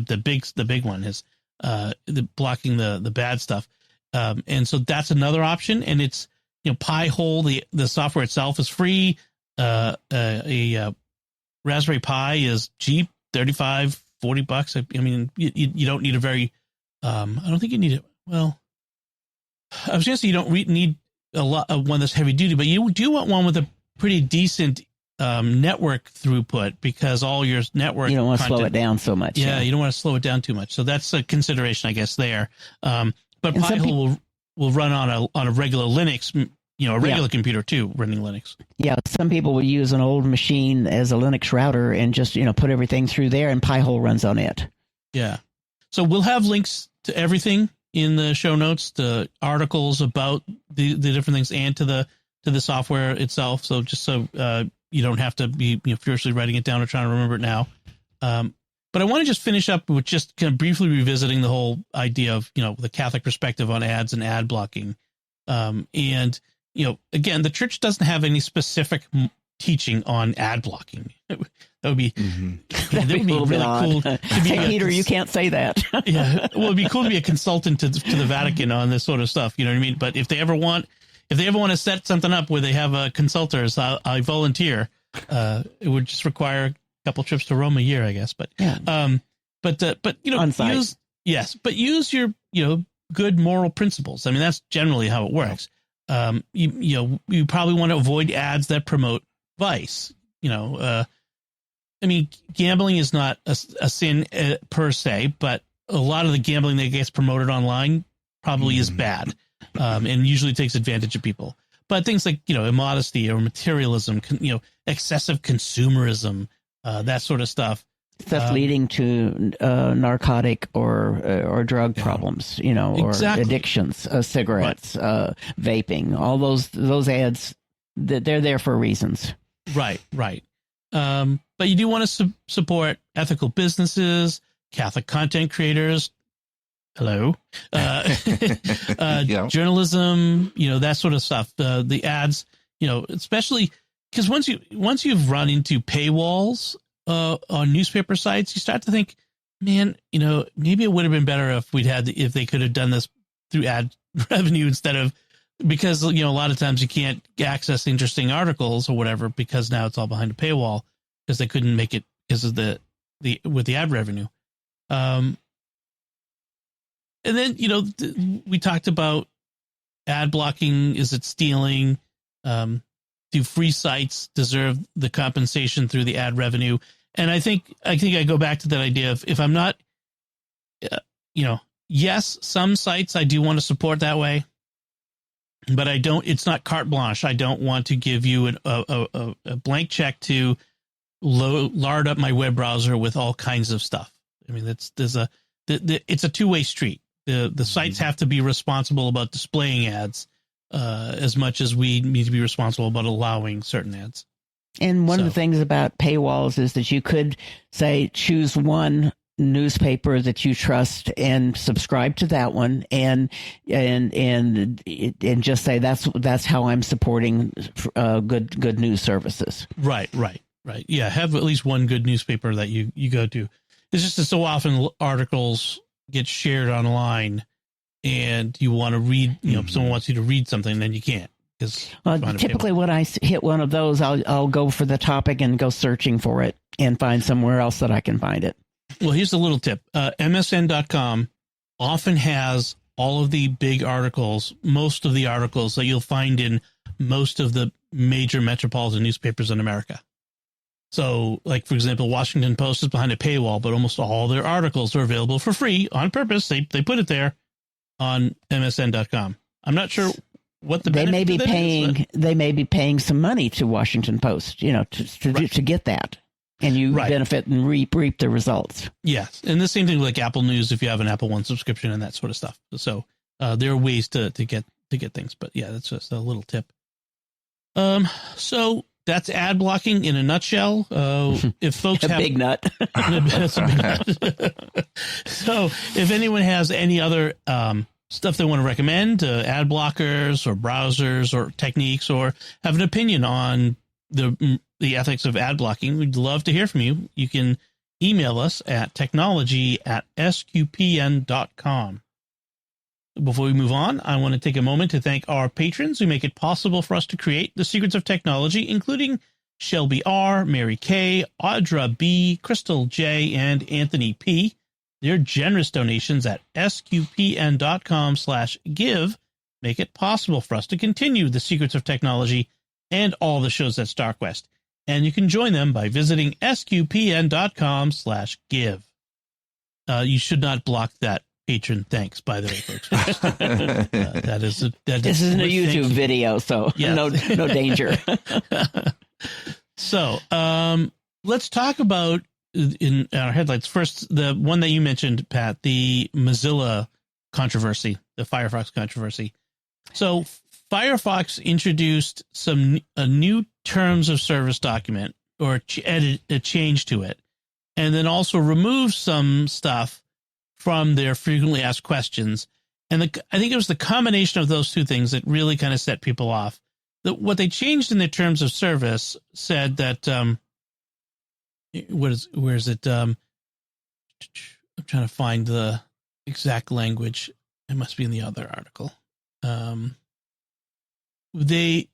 big one is the blocking the bad stuff. And so that's another option. And it's, Pi-hole, the software itself is free. A Raspberry Pi is cheap, $35, $40. I mean, you don't need a very, I don't think you need it. Well, I was going to say you don't need a lot of one that's heavy duty, but you do want one with a pretty decent network throughput, because all your network, you don't want to slow it down so much. Yeah, you don't want to slow it down too much. So that's a consideration, I guess, there. But Pi-hole will run on a regular Linux, a regular computer too, running Linux. Yeah, some people will use an old machine as a Linux router and just put everything through there, and Pi-hole runs on it. Yeah. So we'll have links to everything in the show notes, the articles about the different things, and to the software itself. So just so you don't have to be furiously writing it down or trying to remember it now. But I want to just finish up with just kind of briefly revisiting the whole idea of the Catholic perspective on ads and ad blocking. And again, the church doesn't have any specific teaching on ad blocking. That would be, that'd be really cool. Hey, Peter, you can't say that. Yeah. Well, it'd be cool to be a consultant to the Vatican on this sort of stuff. You know what I mean? But if they ever want to set something up where they have consultors, I volunteer. It would just require a couple trips to Rome a year, I guess. But, on site. use your, good moral principles. I mean, that's generally how it works. You probably want to avoid ads that promote vice. Gambling is not a sin per se, but a lot of the gambling that gets promoted online probably is bad, and usually takes advantage of people. But things like, immodesty or materialism, excessive consumerism, that sort of stuff. Stuff leading to narcotic or drug problems, or addictions, cigarettes, vaping, all those ads, they're there for reasons. Right. But you do want to support ethical businesses, Catholic content creators. Hello. Journalism, that sort of stuff. The ads, especially because once you've run into paywalls, on newspaper sites, you start to think, man, maybe it would have been better if they could have done this through ad revenue instead of, because, a lot of times you can't access interesting articles or whatever, because now it's all behind a paywall because they couldn't make it because of with the ad revenue. And then, we talked about ad blocking. Is it stealing? Do free sites deserve the compensation through the ad revenue? And I think I go back to that idea of, if I'm not, yes, some sites I do want to support that way, but I don't. It's not carte blanche. I don't want to give you a blank check to lard up my web browser with all kinds of stuff. I mean, it's a two-way street. The sites have to be responsible about displaying ads as much as we need to be responsible about allowing certain ads. And one of the things about paywalls is that you could say, choose one newspaper that you trust and subscribe to that one, and just say that's how I'm supporting good news services. Right. Yeah, have at least one good newspaper that you go to. It's just that so often articles get shared online, and you want to read. Someone wants you to read something, and then you can't. Typically, when I hit one of those, I'll go for the topic and go searching for it and find somewhere else that I can find it. Well, here's a little tip. MSN.com often has all of the big articles, most of the articles that you'll find in most of the major metropolitan newspapers in America. So, like, for example, Washington Post is behind a paywall, but almost all their articles are available for free on purpose. They put it there on MSN.com. I'm not sure what the they may be paying. Is, they may be paying some money to Washington Post, to get that, and you benefit and reap the results. Yes, and the same thing with like Apple News if you have an Apple One subscription and that sort of stuff. So there are ways to get things, but yeah, that's just a little tip. So that's ad blocking in a nutshell. If folks have big nut, that's a big nut. So if anyone has any other stuff they want to recommend, ad blockers or browsers or techniques, or have an opinion on the ethics of ad blocking, we'd love to hear from you. You can email us at technology@sqpn.com. Before we move on, I want to take a moment to thank our patrons who make it possible for us to create the secrets of technology, including Shelby R., Mary K., Audra B., Crystal J., and Anthony P. Their generous donations at sqpn.com/give make it possible for us to continue the secrets of technology and all the shows at StarQuest. And you can join them by visiting sqpn.com/give. You should not block that patron thanks, by the way, folks. This isn't a YouTube video, so yes. no danger. So let's talk about, in our headlights, first, the one that you mentioned, Pat, the Mozilla controversy, the Firefox controversy. So Firefox introduced a new terms of service document, or added a change to it, and then also removed some stuff from their frequently asked questions. And I think it was the combination of those two things that really kind of set people off. What they changed in their terms of service said that, where is it? I'm trying to find the exact language. It must be in the other article. They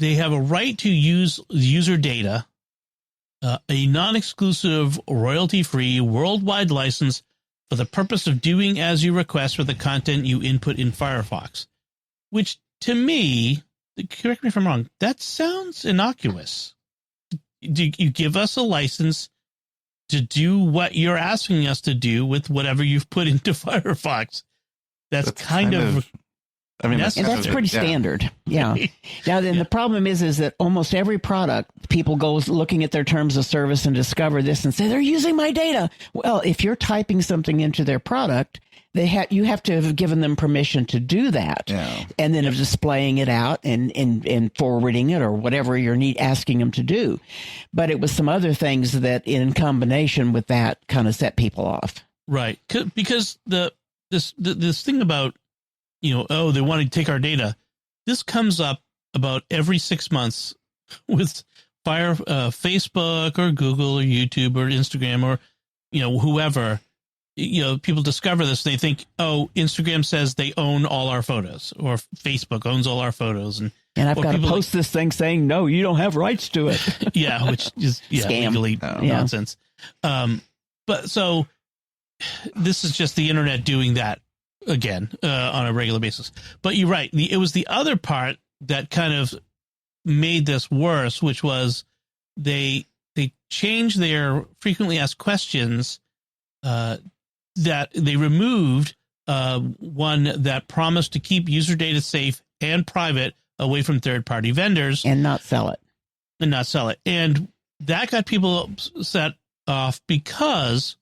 have a right to use user data, a non-exclusive, royalty-free, worldwide license for the purpose of doing as you request with the content you input in Firefox, which to me, correct me if I'm wrong, that sounds innocuous. Do you give us a license to do what you're asking us to do with whatever you've put into Firefox? That's kind of I mean, that's pretty standard. Yeah. Now, then the problem is that almost every product, people go looking at their terms of service and discover this and say, they're using my data. Well, if you're typing something into their product, you have to have given them permission to do that. Yeah. And then of displaying it out and forwarding it or whatever you're asking them to do. But it was some other things that in combination with that kind of set people off. Right. Because this thing about, they want to take our data. This comes up about every 6 months with Facebook or Google or YouTube or Instagram or, whoever, people discover this, they think, oh, Instagram says they own all our photos, or Facebook owns all our photos. And I've got to post this thing saying, no, you don't have rights to it. Yeah, which is legally nonsense. But so this is just the internet doing that again on a regular basis. But you're right. It was the other part that kind of made this worse, which was they changed their frequently asked questions, that they removed one that promised to keep user data safe and private away from third-party vendors. And not sell it. And that got people set off because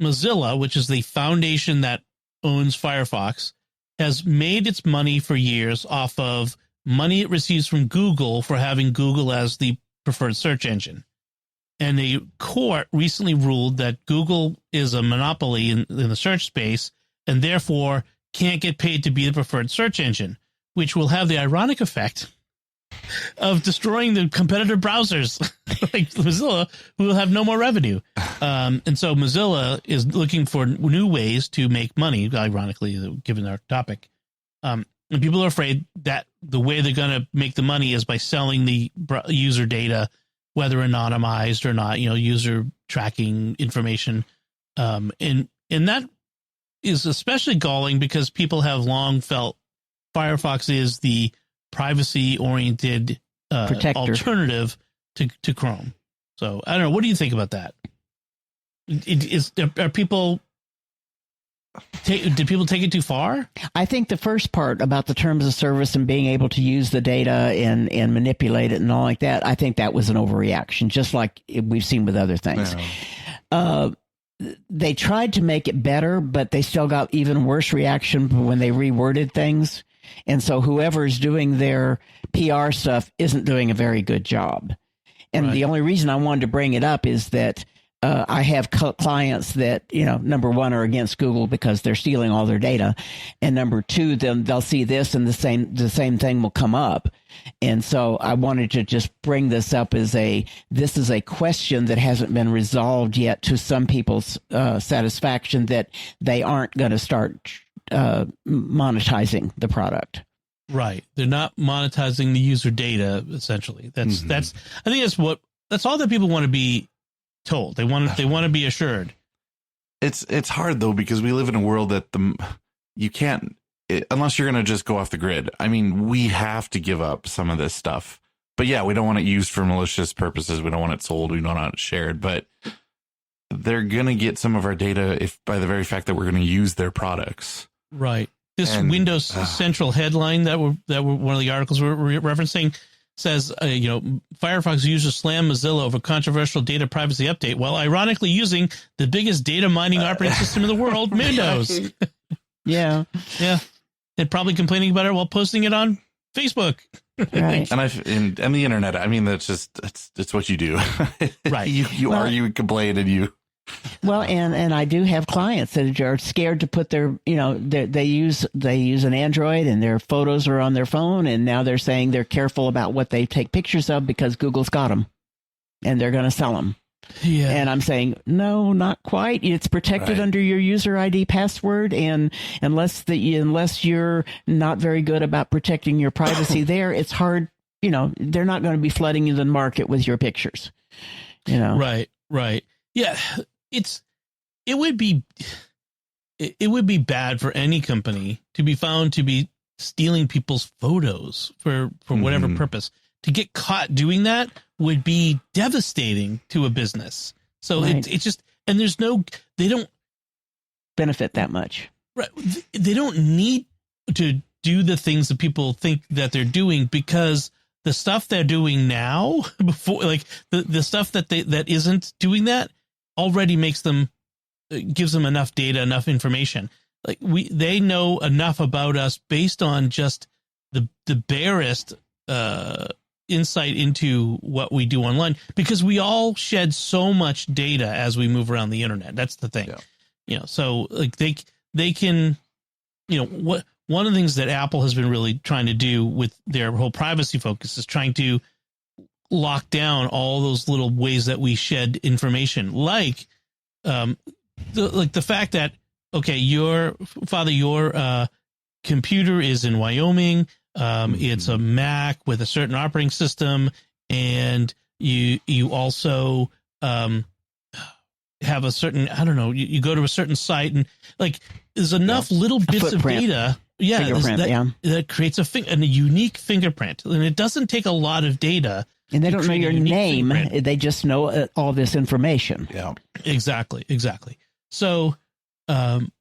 Mozilla, which is the foundation that owns Firefox, has made its money for years off of money it receives from Google for having Google as the preferred search engine. And the court recently ruled that Google is a monopoly in the search space and therefore can't get paid to be the preferred search engine, which will have the ironic effect of destroying the competitor browsers like Mozilla, who will have no more revenue. And so Mozilla is looking for new ways to make money, ironically, given our topic. And people are afraid that the way they're going to make the money is by selling the user data, whether anonymized or not, user tracking information. And that is especially galling because people have long felt Firefox is the privacy-oriented alternative to Chrome. So I don't know. What do you think about that? Are people? Did people take it too far? I think the first part about the terms of service and being able to use the data and manipulate it and all like that, I think that was an overreaction, just like we've seen with other things. Yeah. They tried to make it better, but they still got even worse reaction when they reworded things. And so whoever's doing their PR stuff isn't doing a very good job. And the only reason I wanted to bring it up is that I have clients that, number one, are against Google because they're stealing all their data. And number two, then they'll see this and the same thing will come up. And so I wanted to just bring this up as this is a question that hasn't been resolved yet to some people's satisfaction, that they aren't going to start monetizing the product. Right. They're not monetizing the user data, essentially. I think that's all that people want to be told. They want to be assured. It's hard though, because we live in a world that you can't, unless you're going to just go off the grid. I mean, we have to give up some of this stuff, but yeah, we don't want it used for malicious purposes. We don't want it sold. We don't want it shared, but they're going to get some of our data if by the very fact that we're going to use their products. Right. This Windows Central headline that one of the articles we're referencing says, Firefox users slam Mozilla over controversial data privacy update while ironically using the biggest data mining operating system in the world, Windows. Yeah. Yeah. And probably complaining about it while posting it on Facebook. Right. And the internet, I mean, that's just, it's what you do. Right. You argue and complain and you. Well, and I do have clients that are scared to put their, they use an Android and their photos are on their phone. And now they're saying they're careful about what they take pictures of because Google's got them and they're going to sell them. Yeah. And I'm saying, no, not quite. It's protected under your user ID password. And unless you're not very good about protecting your privacy there, it's hard. They're not going to be flooding you the market with your pictures. Right. Yeah. It would be bad for any company to be found to be stealing people's photos for whatever purpose. To get caught doing that would be devastating to a business. So it's just, and they don't benefit that much. Right. They don't need to do the things that people think that they're doing, because the stuff they're doing now, before, like the stuff that isn't doing that, already gives them enough data, enough information. Like they know enough about us based on just the barest insight into what we do online, because we all shed so much data as we move around the internet. That's the thing. Yeah. So like they can, one of the things that Apple has been really trying to do with their whole privacy focus is trying to lock down all those little ways that we shed information, like the fact that, okay, your computer is in Wyoming. It's a Mac with a certain operating system, and you also have a certain, I don't know, you go to a certain site, and like there's enough little bits of data. Yeah, that creates a unique fingerprint, and it doesn't take a lot of data. And they don't know your name; they just know all this information. Yeah, exactly. So, I'm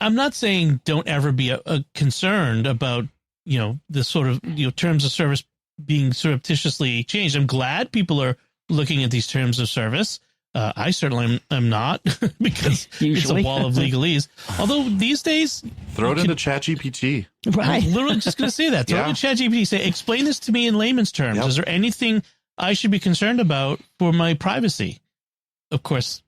not saying don't ever be concerned about the sort of terms of service being surreptitiously changed. I'm glad people are looking at these terms of service. I certainly am not, because it's a wall of legalese. Although these days, throw it into ChatGPT. Right. I'm literally just going to say that. Throw it into ChatGPT. Say, explain this to me in layman's terms. Yep. Is there anything I should be concerned about for my privacy? Of course,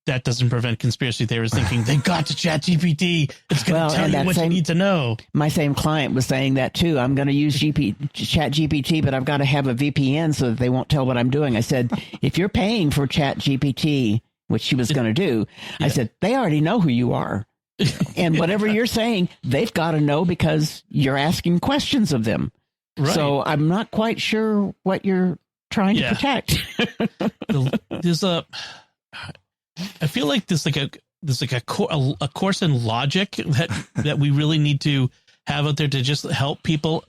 that doesn't prevent conspiracy theorists thinking they got to ChatGPT. It's going to tell you what you need to know. My same client was saying that too. I'm going to use ChatGPT, but I've got to have a VPN so that they won't tell what I'm doing. I said, if you're paying for ChatGPT, which she was going to do, I said, they already know who you are. And whatever you're saying, they've got to know because you're asking questions of them. Right. So I'm not quite sure what you're trying to protect. I feel like there's a course in logic that we really need to have out there to just help people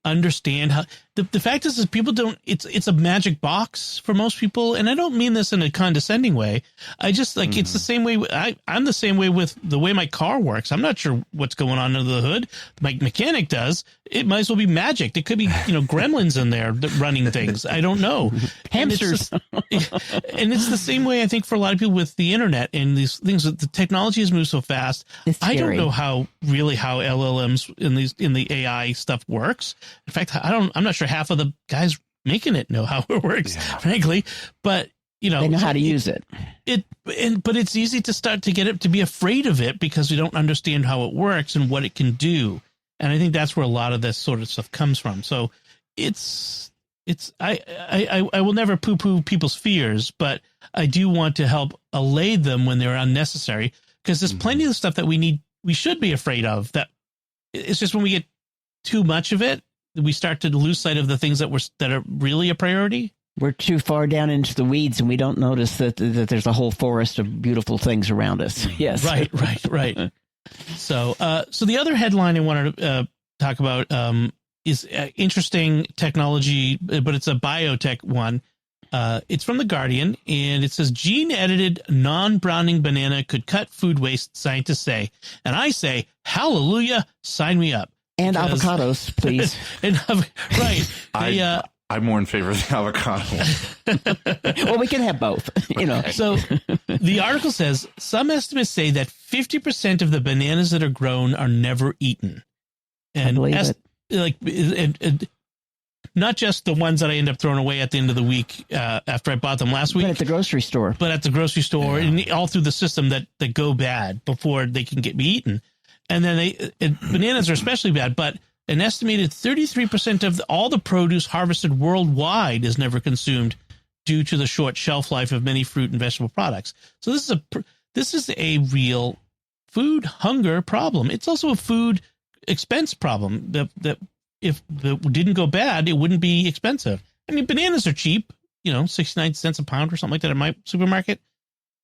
understand how the fact is people don't, it's a magic box for most people. And I don't mean this in a condescending way. I just it's the same way. I'm the same way with the way my car works. I'm not sure what's going on under the hood. My mechanic does. It might as well be magic. There could be, gremlins in there running things. I don't know. Hamsters. And it's the same way, I think, for a lot of people with the internet and these things. The technology has moved so fast. I don't know how LLMs in the AI stuff works. In fact, I'm not sure half of the guys making it know how it works, frankly, but they know how to use it. But it's easy to start to get it to be afraid of it because we don't understand how it works and what it can do. And I think that's where a lot of this sort of stuff comes from. So I will never poo-poo people's fears, but I do want to help allay them when they're unnecessary, because there's plenty of stuff that we should be afraid of. That it's just when we get too much of it, we start to lose sight of the things that are really a priority. We're too far down into the weeds, and we don't notice that there's a whole forest of beautiful things around us. Yes. Right. So the other headline I wanted to talk about is interesting technology, but it's a biotech one. It's from The Guardian, and it says gene-edited non-browning banana could cut food waste, scientists say. And I say, hallelujah, sign me up. And avocados, please. Right. I'm more in favor of the avocado. Well, we can have both, So the article says some estimates say that 50% of the bananas that are grown are never eaten. And not just the ones that I end up throwing away at the end of the week after I bought them last week. But at the grocery store. And all through the system that go bad before they can be eaten. And then bananas are especially bad, but an estimated 33% of all the produce harvested worldwide is never consumed due to the short shelf life of many fruit and vegetable products. So this is a real food hunger problem. It's also a food expense problem. That if it didn't go bad, it wouldn't be expensive. I mean, bananas are cheap, 69 cents a pound or something like that at my supermarket.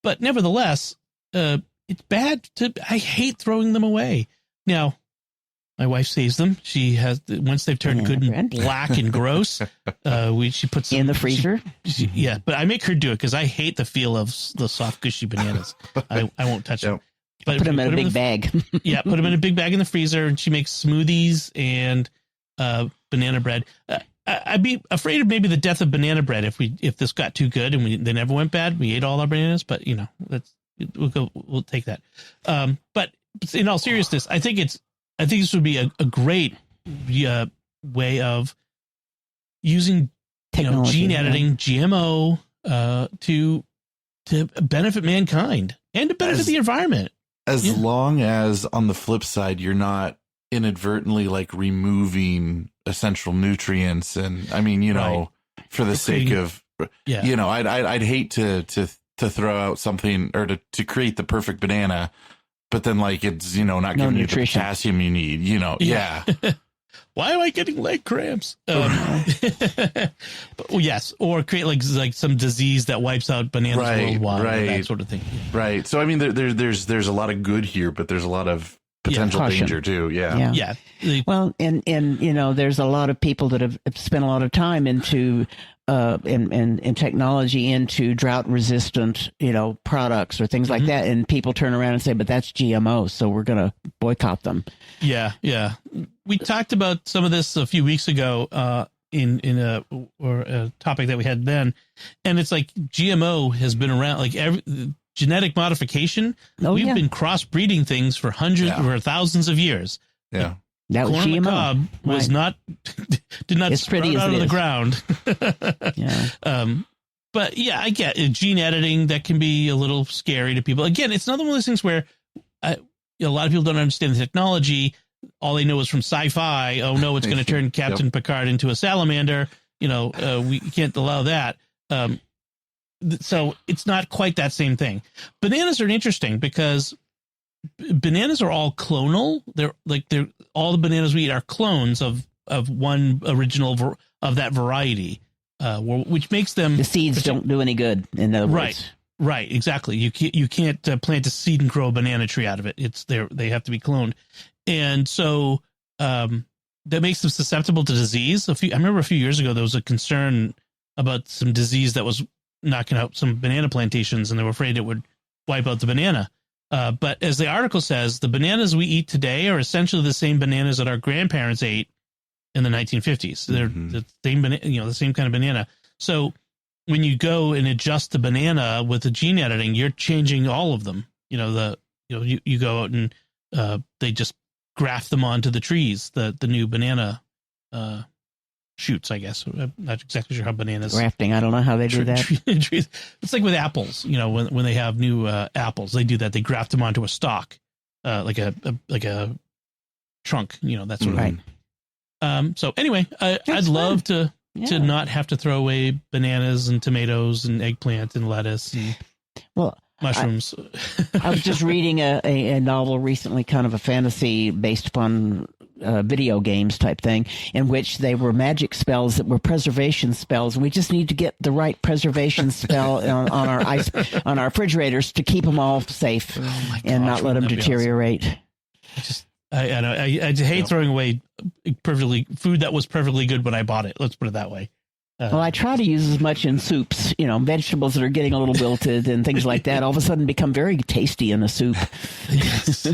But nevertheless, it's bad I hate throwing them away. Now, my wife saves them. She has, once they've turned good and black and gross, she puts them in the freezer. But I make her do it because I hate the feel of the soft, gushy bananas. I won't touch them. But put them in a big bag. Put them in a big bag in the freezer, and she makes smoothies and banana bread. I'd be afraid of maybe the death of banana bread if this got too good and they never went bad. We ate all our bananas, but we'll take that. But in all seriousness, I think this would be a great way of using gene editing, GMO, to benefit mankind and to benefit the environment. As long as on the flip side, you're not inadvertently removing essential nutrients. And I mean, for the sake of, you know, I'd hate to throw out something or to create the perfect banana, but then like it's, you know, not giving you the potassium you need, you know. Yeah. Why am I getting leg cramps? But, yes, or create like some disease that wipes out bananas worldwide, that sort of thing. Right. So I mean, there's a lot of good here, but there's a lot of potential danger too. Yeah. Well, and you know, there's a lot of people that have spent a lot of time into in technology into drought resistant, you know, products or things like that, and people turn around and say, but that's GMO, so we're going to boycott them. Yeah. We talked about some of this a few weeks ago in a topic that we had then, and it's like GMO has been around, like genetic modification. We've been crossbreeding things for hundreds or thousands of years. Yeah. That was corn on GMO. the cob was not did not sprout out of the ground. But yeah, I get it. Gene editing, that can be a little scary to people. Again, it's another one of those things where a lot of people don't understand the technology. All they know is from sci-fi. Oh no, it's going to turn Captain Picard into a salamander. You know, we can't allow that. So it's not quite that same thing. Bananas are interesting because bananas are all clonal. They're all the bananas we eat are clones of one original of that variety, which makes them, the seeds don't do any good. In other words, right, exactly. You can't plant a seed and grow a banana tree out of it. They have to be cloned, and so that makes them susceptible to disease. I remember a few years ago there was a concern about some disease that was knocking out some banana plantations, and they were afraid it would wipe out the banana. But as the article says, the bananas we eat today are essentially the same bananas that our grandparents ate in the 1950s. They're the same the same kind of banana. So when you go and adjust the banana with the gene editing, you're changing all of them. You go out and they just graft them onto the trees, the new banana shoots, I guess. I'm not exactly sure how bananas grafting. I don't know how they do that. Trees. It's like with apples, you know, when they have new apples, they do that. They graft them onto a stalk, like a trunk, you know, that sort of thing. So anyway, I'd love to not have to throw away bananas and tomatoes and eggplant and lettuce and mushrooms. I was just reading a novel recently, kind of a fantasy based upon video games type thing, in which they were magic spells that were preservation spells. We just need to get the right preservation spell on our refrigerators to keep them all safe and not let them deteriorate. Awesome. I hate throwing away food that was perfectly good when I bought it. Let's put it that way. Well, I try to use as much in soups, you know, vegetables that are getting a little wilted and things like that all of a sudden become very tasty in a soup. Yes.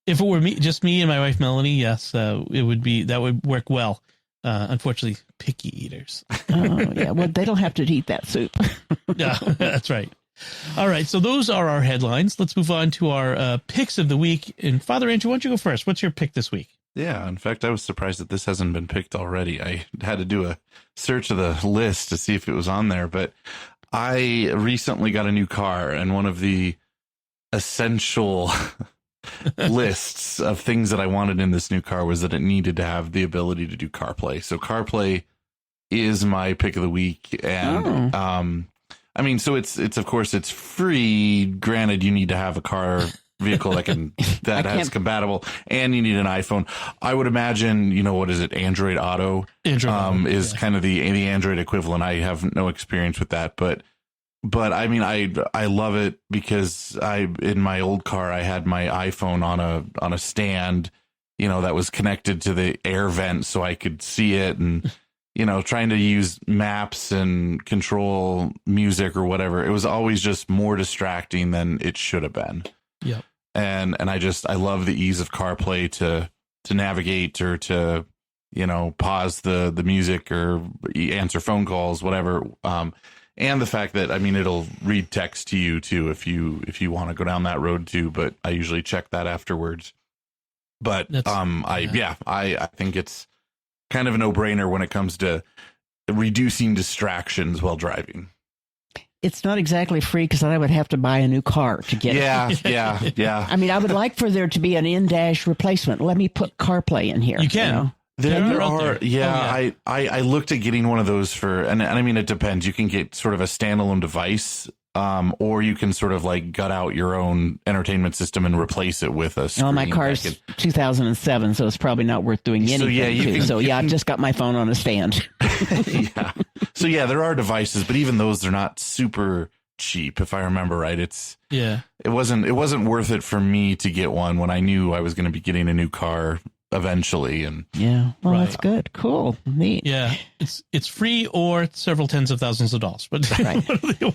If it were just me and my wife Melanie, yes, that would work well. Unfortunately, picky eaters. Yeah, well, they don't have to eat that soup. Yeah, that's right. All right, so those are our headlines. Let's move on to our picks of the week. And Father Andrew, why don't you go first? What's your pick this week? Yeah, in fact, I was surprised that this hasn't been picked already. I had to do a search of the list to see if it was on there, but I recently got a new car, and one of the essential lists of things that I wanted in this new car was that it needed to have the ability to do CarPlay. So CarPlay is my pick of the week, and I mean, so it's of course it's free. Granted, you need to have a vehicle that has compatible, and you need an iPhone. I would imagine, you know, what is it? Android Auto is kind of the Android equivalent. I have no experience with that, but I mean, I love it because in my old car, I had my iPhone on a stand, you know, that was connected to the air vent so I could see it, and, you know, trying to use maps and control music or whatever. It was always just more distracting than it should have been. Yep. And I love the ease of CarPlay to navigate or to, you know, pause the music or answer phone calls, whatever. And the fact that, I mean, it'll read text to you too, if you want to go down that road too, but I usually check that afterwards. But, I think it's kind of a no-brainer when it comes to reducing distractions while driving. It's not exactly free because I would have to buy a new car to get it. Yeah. I mean, I would like for there to be an in-dash replacement. Let me put CarPlay in here. You can. There out are, there. yeah. I looked at getting one of those for, and I mean, it depends. You can get sort of a standalone device, or you can sort of like gut out your own entertainment system and replace it with a screen. Well, my car's 2007, so it's probably not worth doing anything. I've just got my phone on a stand. Yeah. So yeah, there are devices, but even those, they're not super cheap. If I remember right, it wasn't worth it for me to get one when I knew I was going to be getting a new car eventually. And yeah, well, that's good. Cool. Neat. Yeah, it's free or several tens of thousands of dollars, but right.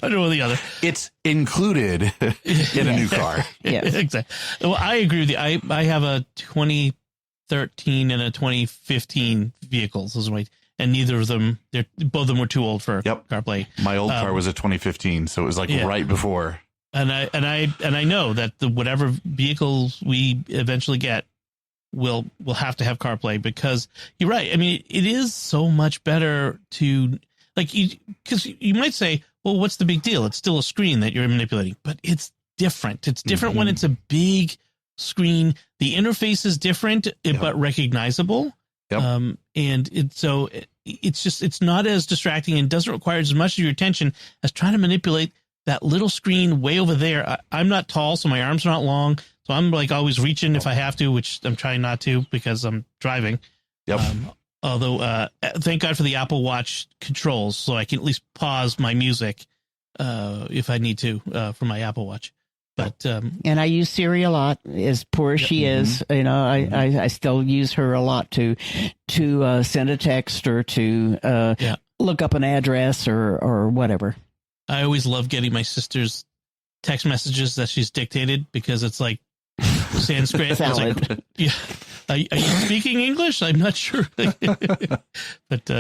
one or the other. It's included in a new car. Yeah, exactly. Well, I agree with you. I have a 2013 and a 2015 vehicles, and neither of them, both of them were too old for CarPlay. My old car was a 2015, so it was like right before. And I know that whatever vehicles we eventually get will have to have CarPlay, because you're right. I mean, it is so much better to because you might say, well, what's the big deal? It's still a screen that you're manipulating, but it's different. It's different when it's a big screen. The interface is different, but recognizable. Yep. And it's not as distracting and doesn't require as much of your attention as trying to manipulate that little screen way over there. I'm not tall, so my arms are not long. So I'm like always reaching if I have to, which I'm trying not to because I'm driving. Yep. Although, thank God for the Apple Watch controls, so I can at least pause my music if I need to for my Apple Watch. But and I use Siri a lot. As poor as she is, I still use her a lot to send a text or to look up an address or whatever. I always love getting my sister's text messages that she's dictated, because it's like Sanskrit. Valid. Yeah. Are you speaking English? I'm not sure. But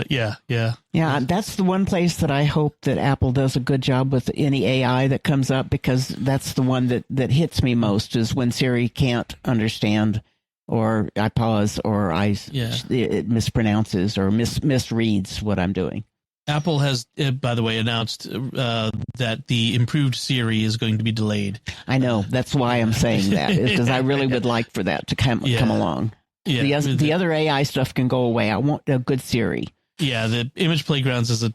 yeah. Yeah, that's the one place that I hope that Apple does a good job with any AI that comes up, because that's the one that hits me most, is when Siri can't understand, or I pause, or it mispronounces or misreads what I'm doing. Apple has, by the way, announced that the improved Siri is going to be delayed. I know. That's why I'm saying that, is because I really would like for that to come along. Yeah, the other AI stuff can go away. I want a good Siri. Yeah, the Image Playgrounds is a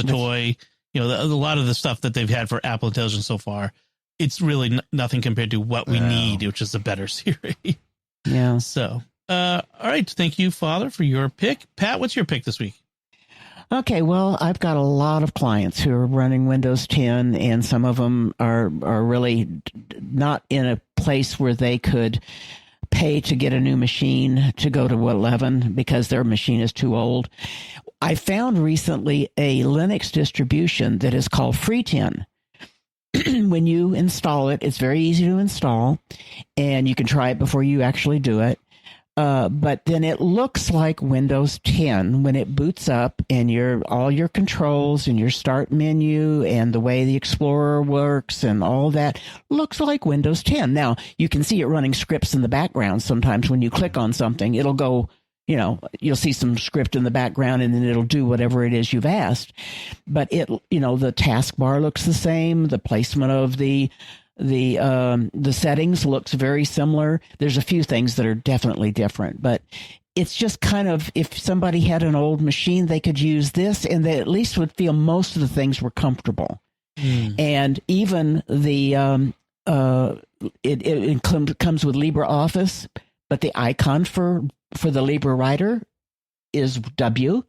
toy. A lot of the stuff that they've had for Apple Intelligence so far, it's really nothing compared to what we need, which is a better Siri. Yeah. So, all right. Thank you, Father, for your pick. Pat, what's your pick this week? Okay, well, I've got a lot of clients who are running Windows 10, and some of them are really not in a place where they could pay to get a new machine to go to 11 because their machine is too old. I found recently a Linux distribution that is called Free10. When you install it, it's very easy to install, and you can try it before you actually do it. But then it looks like Windows 10 when it boots up, and all your controls and your start menu and the way the Explorer works and all that looks like Windows 10. Now, you can see it running scripts in the background. Sometimes when you click on something, it'll go, you'll see some script in the background, and then it'll do whatever it is you've asked. But the taskbar looks the same. The placement of the settings looks very similar. There's a few things that are definitely different, but it's just kind of, if somebody had an old machine, they could use this, and they at least would feel most of the things were comfortable. And even it comes with LibreOffice, but the icon for the LibreWriter is W.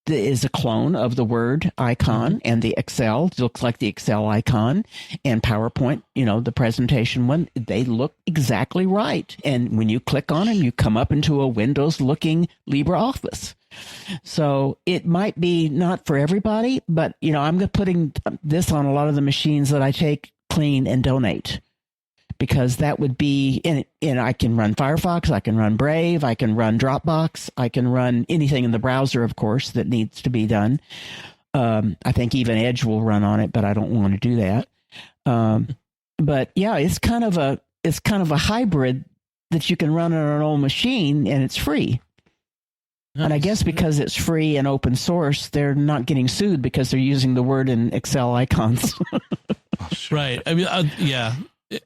Is a clone of the Word icon, and the Excel looks like the Excel icon, and PowerPoint, the presentation one, they look exactly right. And when you click on them, you come up into a Windows-looking LibreOffice. So it might be not for everybody, but, I'm putting this on a lot of the machines that I take, clean, and donate. Because that would be, and I can run Firefox, I can run Brave, I can run Dropbox, I can run anything in the browser, of course, that needs to be done. I think even Edge will run on it, but I don't want to do that. But yeah, it's kind of a hybrid that you can run on an old machine, and it's free. Nice. And I guess because it's free and open source, they're not getting sued because they're using the Word and Excel icons. Right. I mean, yeah.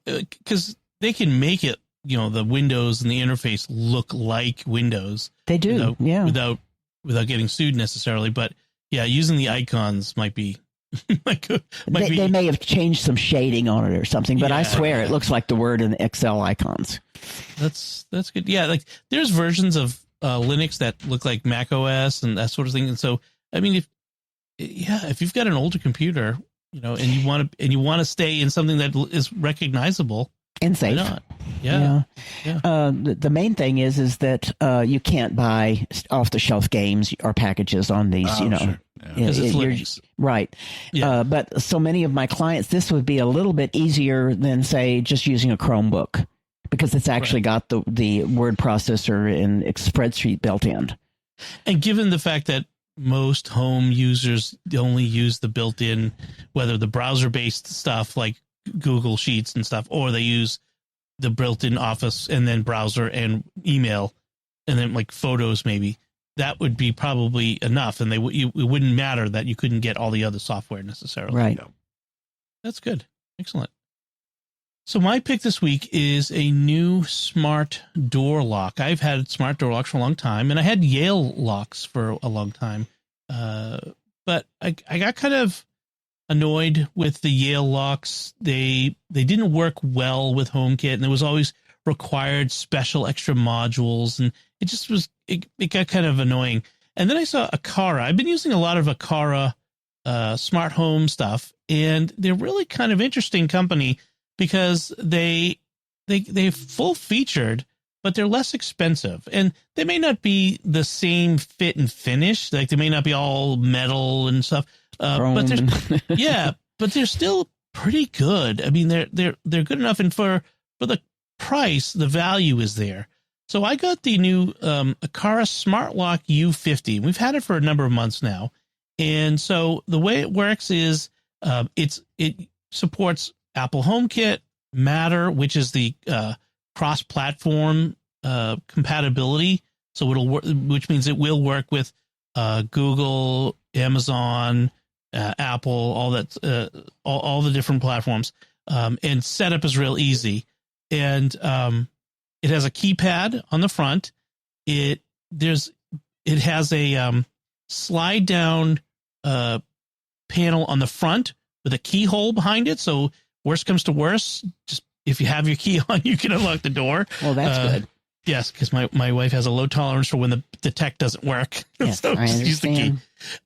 Because they can make it the windows and the interface look like Windows. They do, without getting sued necessarily. But yeah, using the icons might be. They may have changed some shading on it or something, but I swear it looks like the Word and the Excel icons. That's good. Yeah, like there's versions of Linux that look like Mac OS and that sort of thing. And so, I mean, if you've got an older computer, and you want to stay in something that is recognizable and safe. Why not? Yeah. The main thing is that you can't buy off the shelf games or packages on these. Sure. Because it's Linux. Right. Yeah. But so many of my clients, this would be a little bit easier than, say, just using a Chromebook, because it's actually got the word processor and spreadsheet built in. And given the fact that most home users only use the built-in, whether the browser-based stuff like Google Sheets and stuff, or they use the built-in Office and then browser and email, and then like photos maybe, that would be probably enough, and it wouldn't matter that you couldn't get all the other software necessarily. Right. That's good. Excellent. So my pick this week is a new smart door lock. I've had smart door locks for a long time, and I had Yale locks for a long time. But I got kind of annoyed with the Yale locks. They didn't work well with HomeKit, and there was always required special extra modules, and it just was it got kind of annoying. And then I saw Aqara. I've been using a lot of Aqara smart home stuff, and they're really kind of interesting company because they're full featured, but they're less expensive, and they may not be the same fit and finish. Like they may not be all metal and stuff, but they're still pretty good. I mean, they're good enough, and for the price, the value is there. So I got the new Aqara Smart Lock U50. We've had it for a number of months now, and so the way it works is it supports Apple HomeKit, Matter, which is the cross-platform compatibility. So it'll work, which means it will work with Google, Amazon, Apple, all that, all the different platforms. And setup is real easy. And it has a keypad on the front. It has a slide down panel on the front with a keyhole behind it. So worst comes to worst, just if you have your key on, you can unlock the door. Well, that's good. Yes, because my wife has a low tolerance for when the tech doesn't work. Yes, so I just use the key.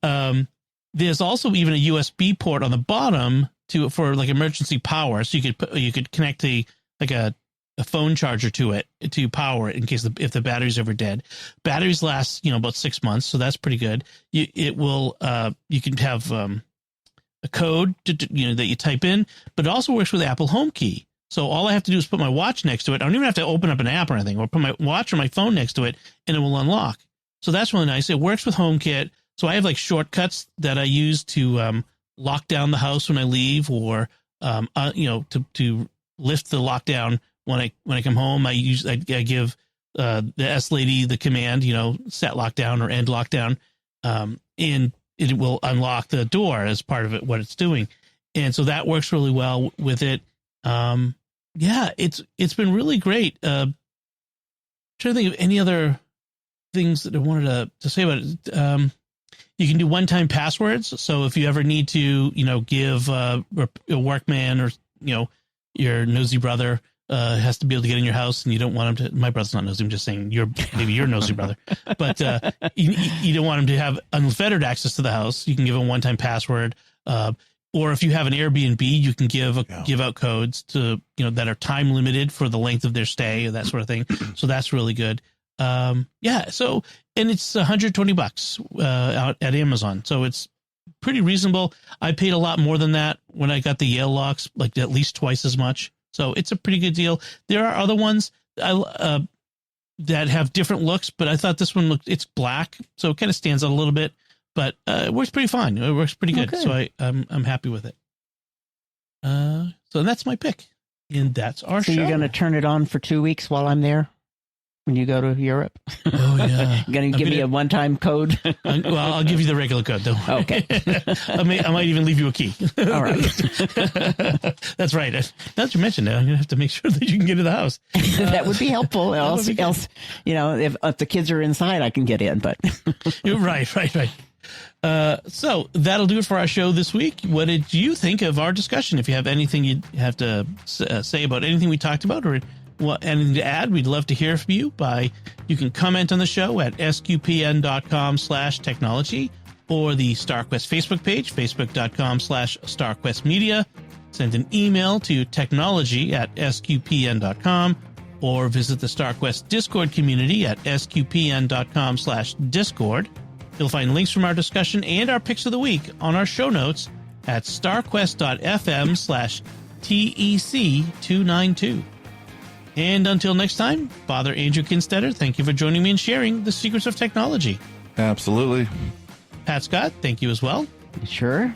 understand. There's also even a USB port on the bottom for like emergency power. So you could connect a phone charger to it to power it in case if the battery's ever dead. Batteries last about 6 months, so that's pretty good. You can have a code that you type in, but it also works with Apple Home Key. So all I have to do is put my watch next to it. I don't even have to open up an app or anything, or put my watch or my phone next to it, and it will unlock. So that's really nice. It works with HomeKit. So I have like shortcuts that I use to lock down the house when I leave, or to lift the lockdown when I come home. I give the S lady the command, set lockdown or end lockdown, and it will unlock the door as part of it, what it's doing. And so that works really well with it. It's been really great. Trying to think of any other things that I wanted to say about it. You can do one-time passwords. So if you ever need to, give a workman or, your nosy brother has to be able to get in your house, and you don't want him to. My brother's not nosy. I'm just saying maybe your nosy brother, but you don't want him to have unfettered access to the house. You can give him a one-time password. Or if you have an Airbnb, you can give out codes to that are time limited for the length of their stay, or that sort of thing. So that's really good. So and it's $120 out at Amazon, so it's pretty reasonable. I paid a lot more than that when I got the Yale locks, like at least twice as much. So it's a pretty good deal. There are other ones that have different looks, but I thought this one it's black, so it kind of stands out a little bit. But it works pretty fine. It works pretty good. Okay. So I'm happy with it. So that's my pick, and that's our show. So you're going to turn it on for 2 weeks while I'm there? when you go to Europe? Oh, yeah. Going to give me a one-time code? Well, I'll give you the regular code, though. Okay. I might even leave you a key. All right. That's right. Now that you mentioned it, I'm going to have to make sure that you can get to the house. That would be helpful. Else, be you know, if the kids are inside, I can get in. But You're right. So that'll do it for our show this week. What did you think of our discussion? If you have anything you'd have to say about anything we talked about, or anything to add, we'd love to hear from you. You can comment on the show at sqpn.com/technology, or the StarQuest Facebook page, facebook.com/StarQuestMedia. Send an email to technology@sqpn.com, or visit the StarQuest Discord community at sqpn.com/discord. You'll find links from our discussion and our picks of the week on our show notes at starquest.fm/TEC292. And until next time, Father Andrew Kinstetter, thank you for joining me and sharing the secrets of technology. Absolutely. Pat Scott, thank you as well. sure.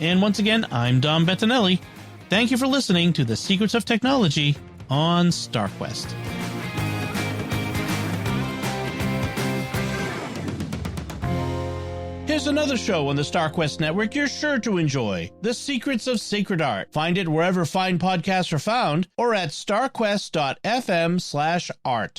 And once again, I'm Dom Bettinelli. Thank you for listening to the Secrets of Technology on StarQuest. Here's another show on the StarQuest Network you're sure to enjoy. The Secrets of Sacred Art. Find it wherever fine podcasts are found, or at starquest.fm/art.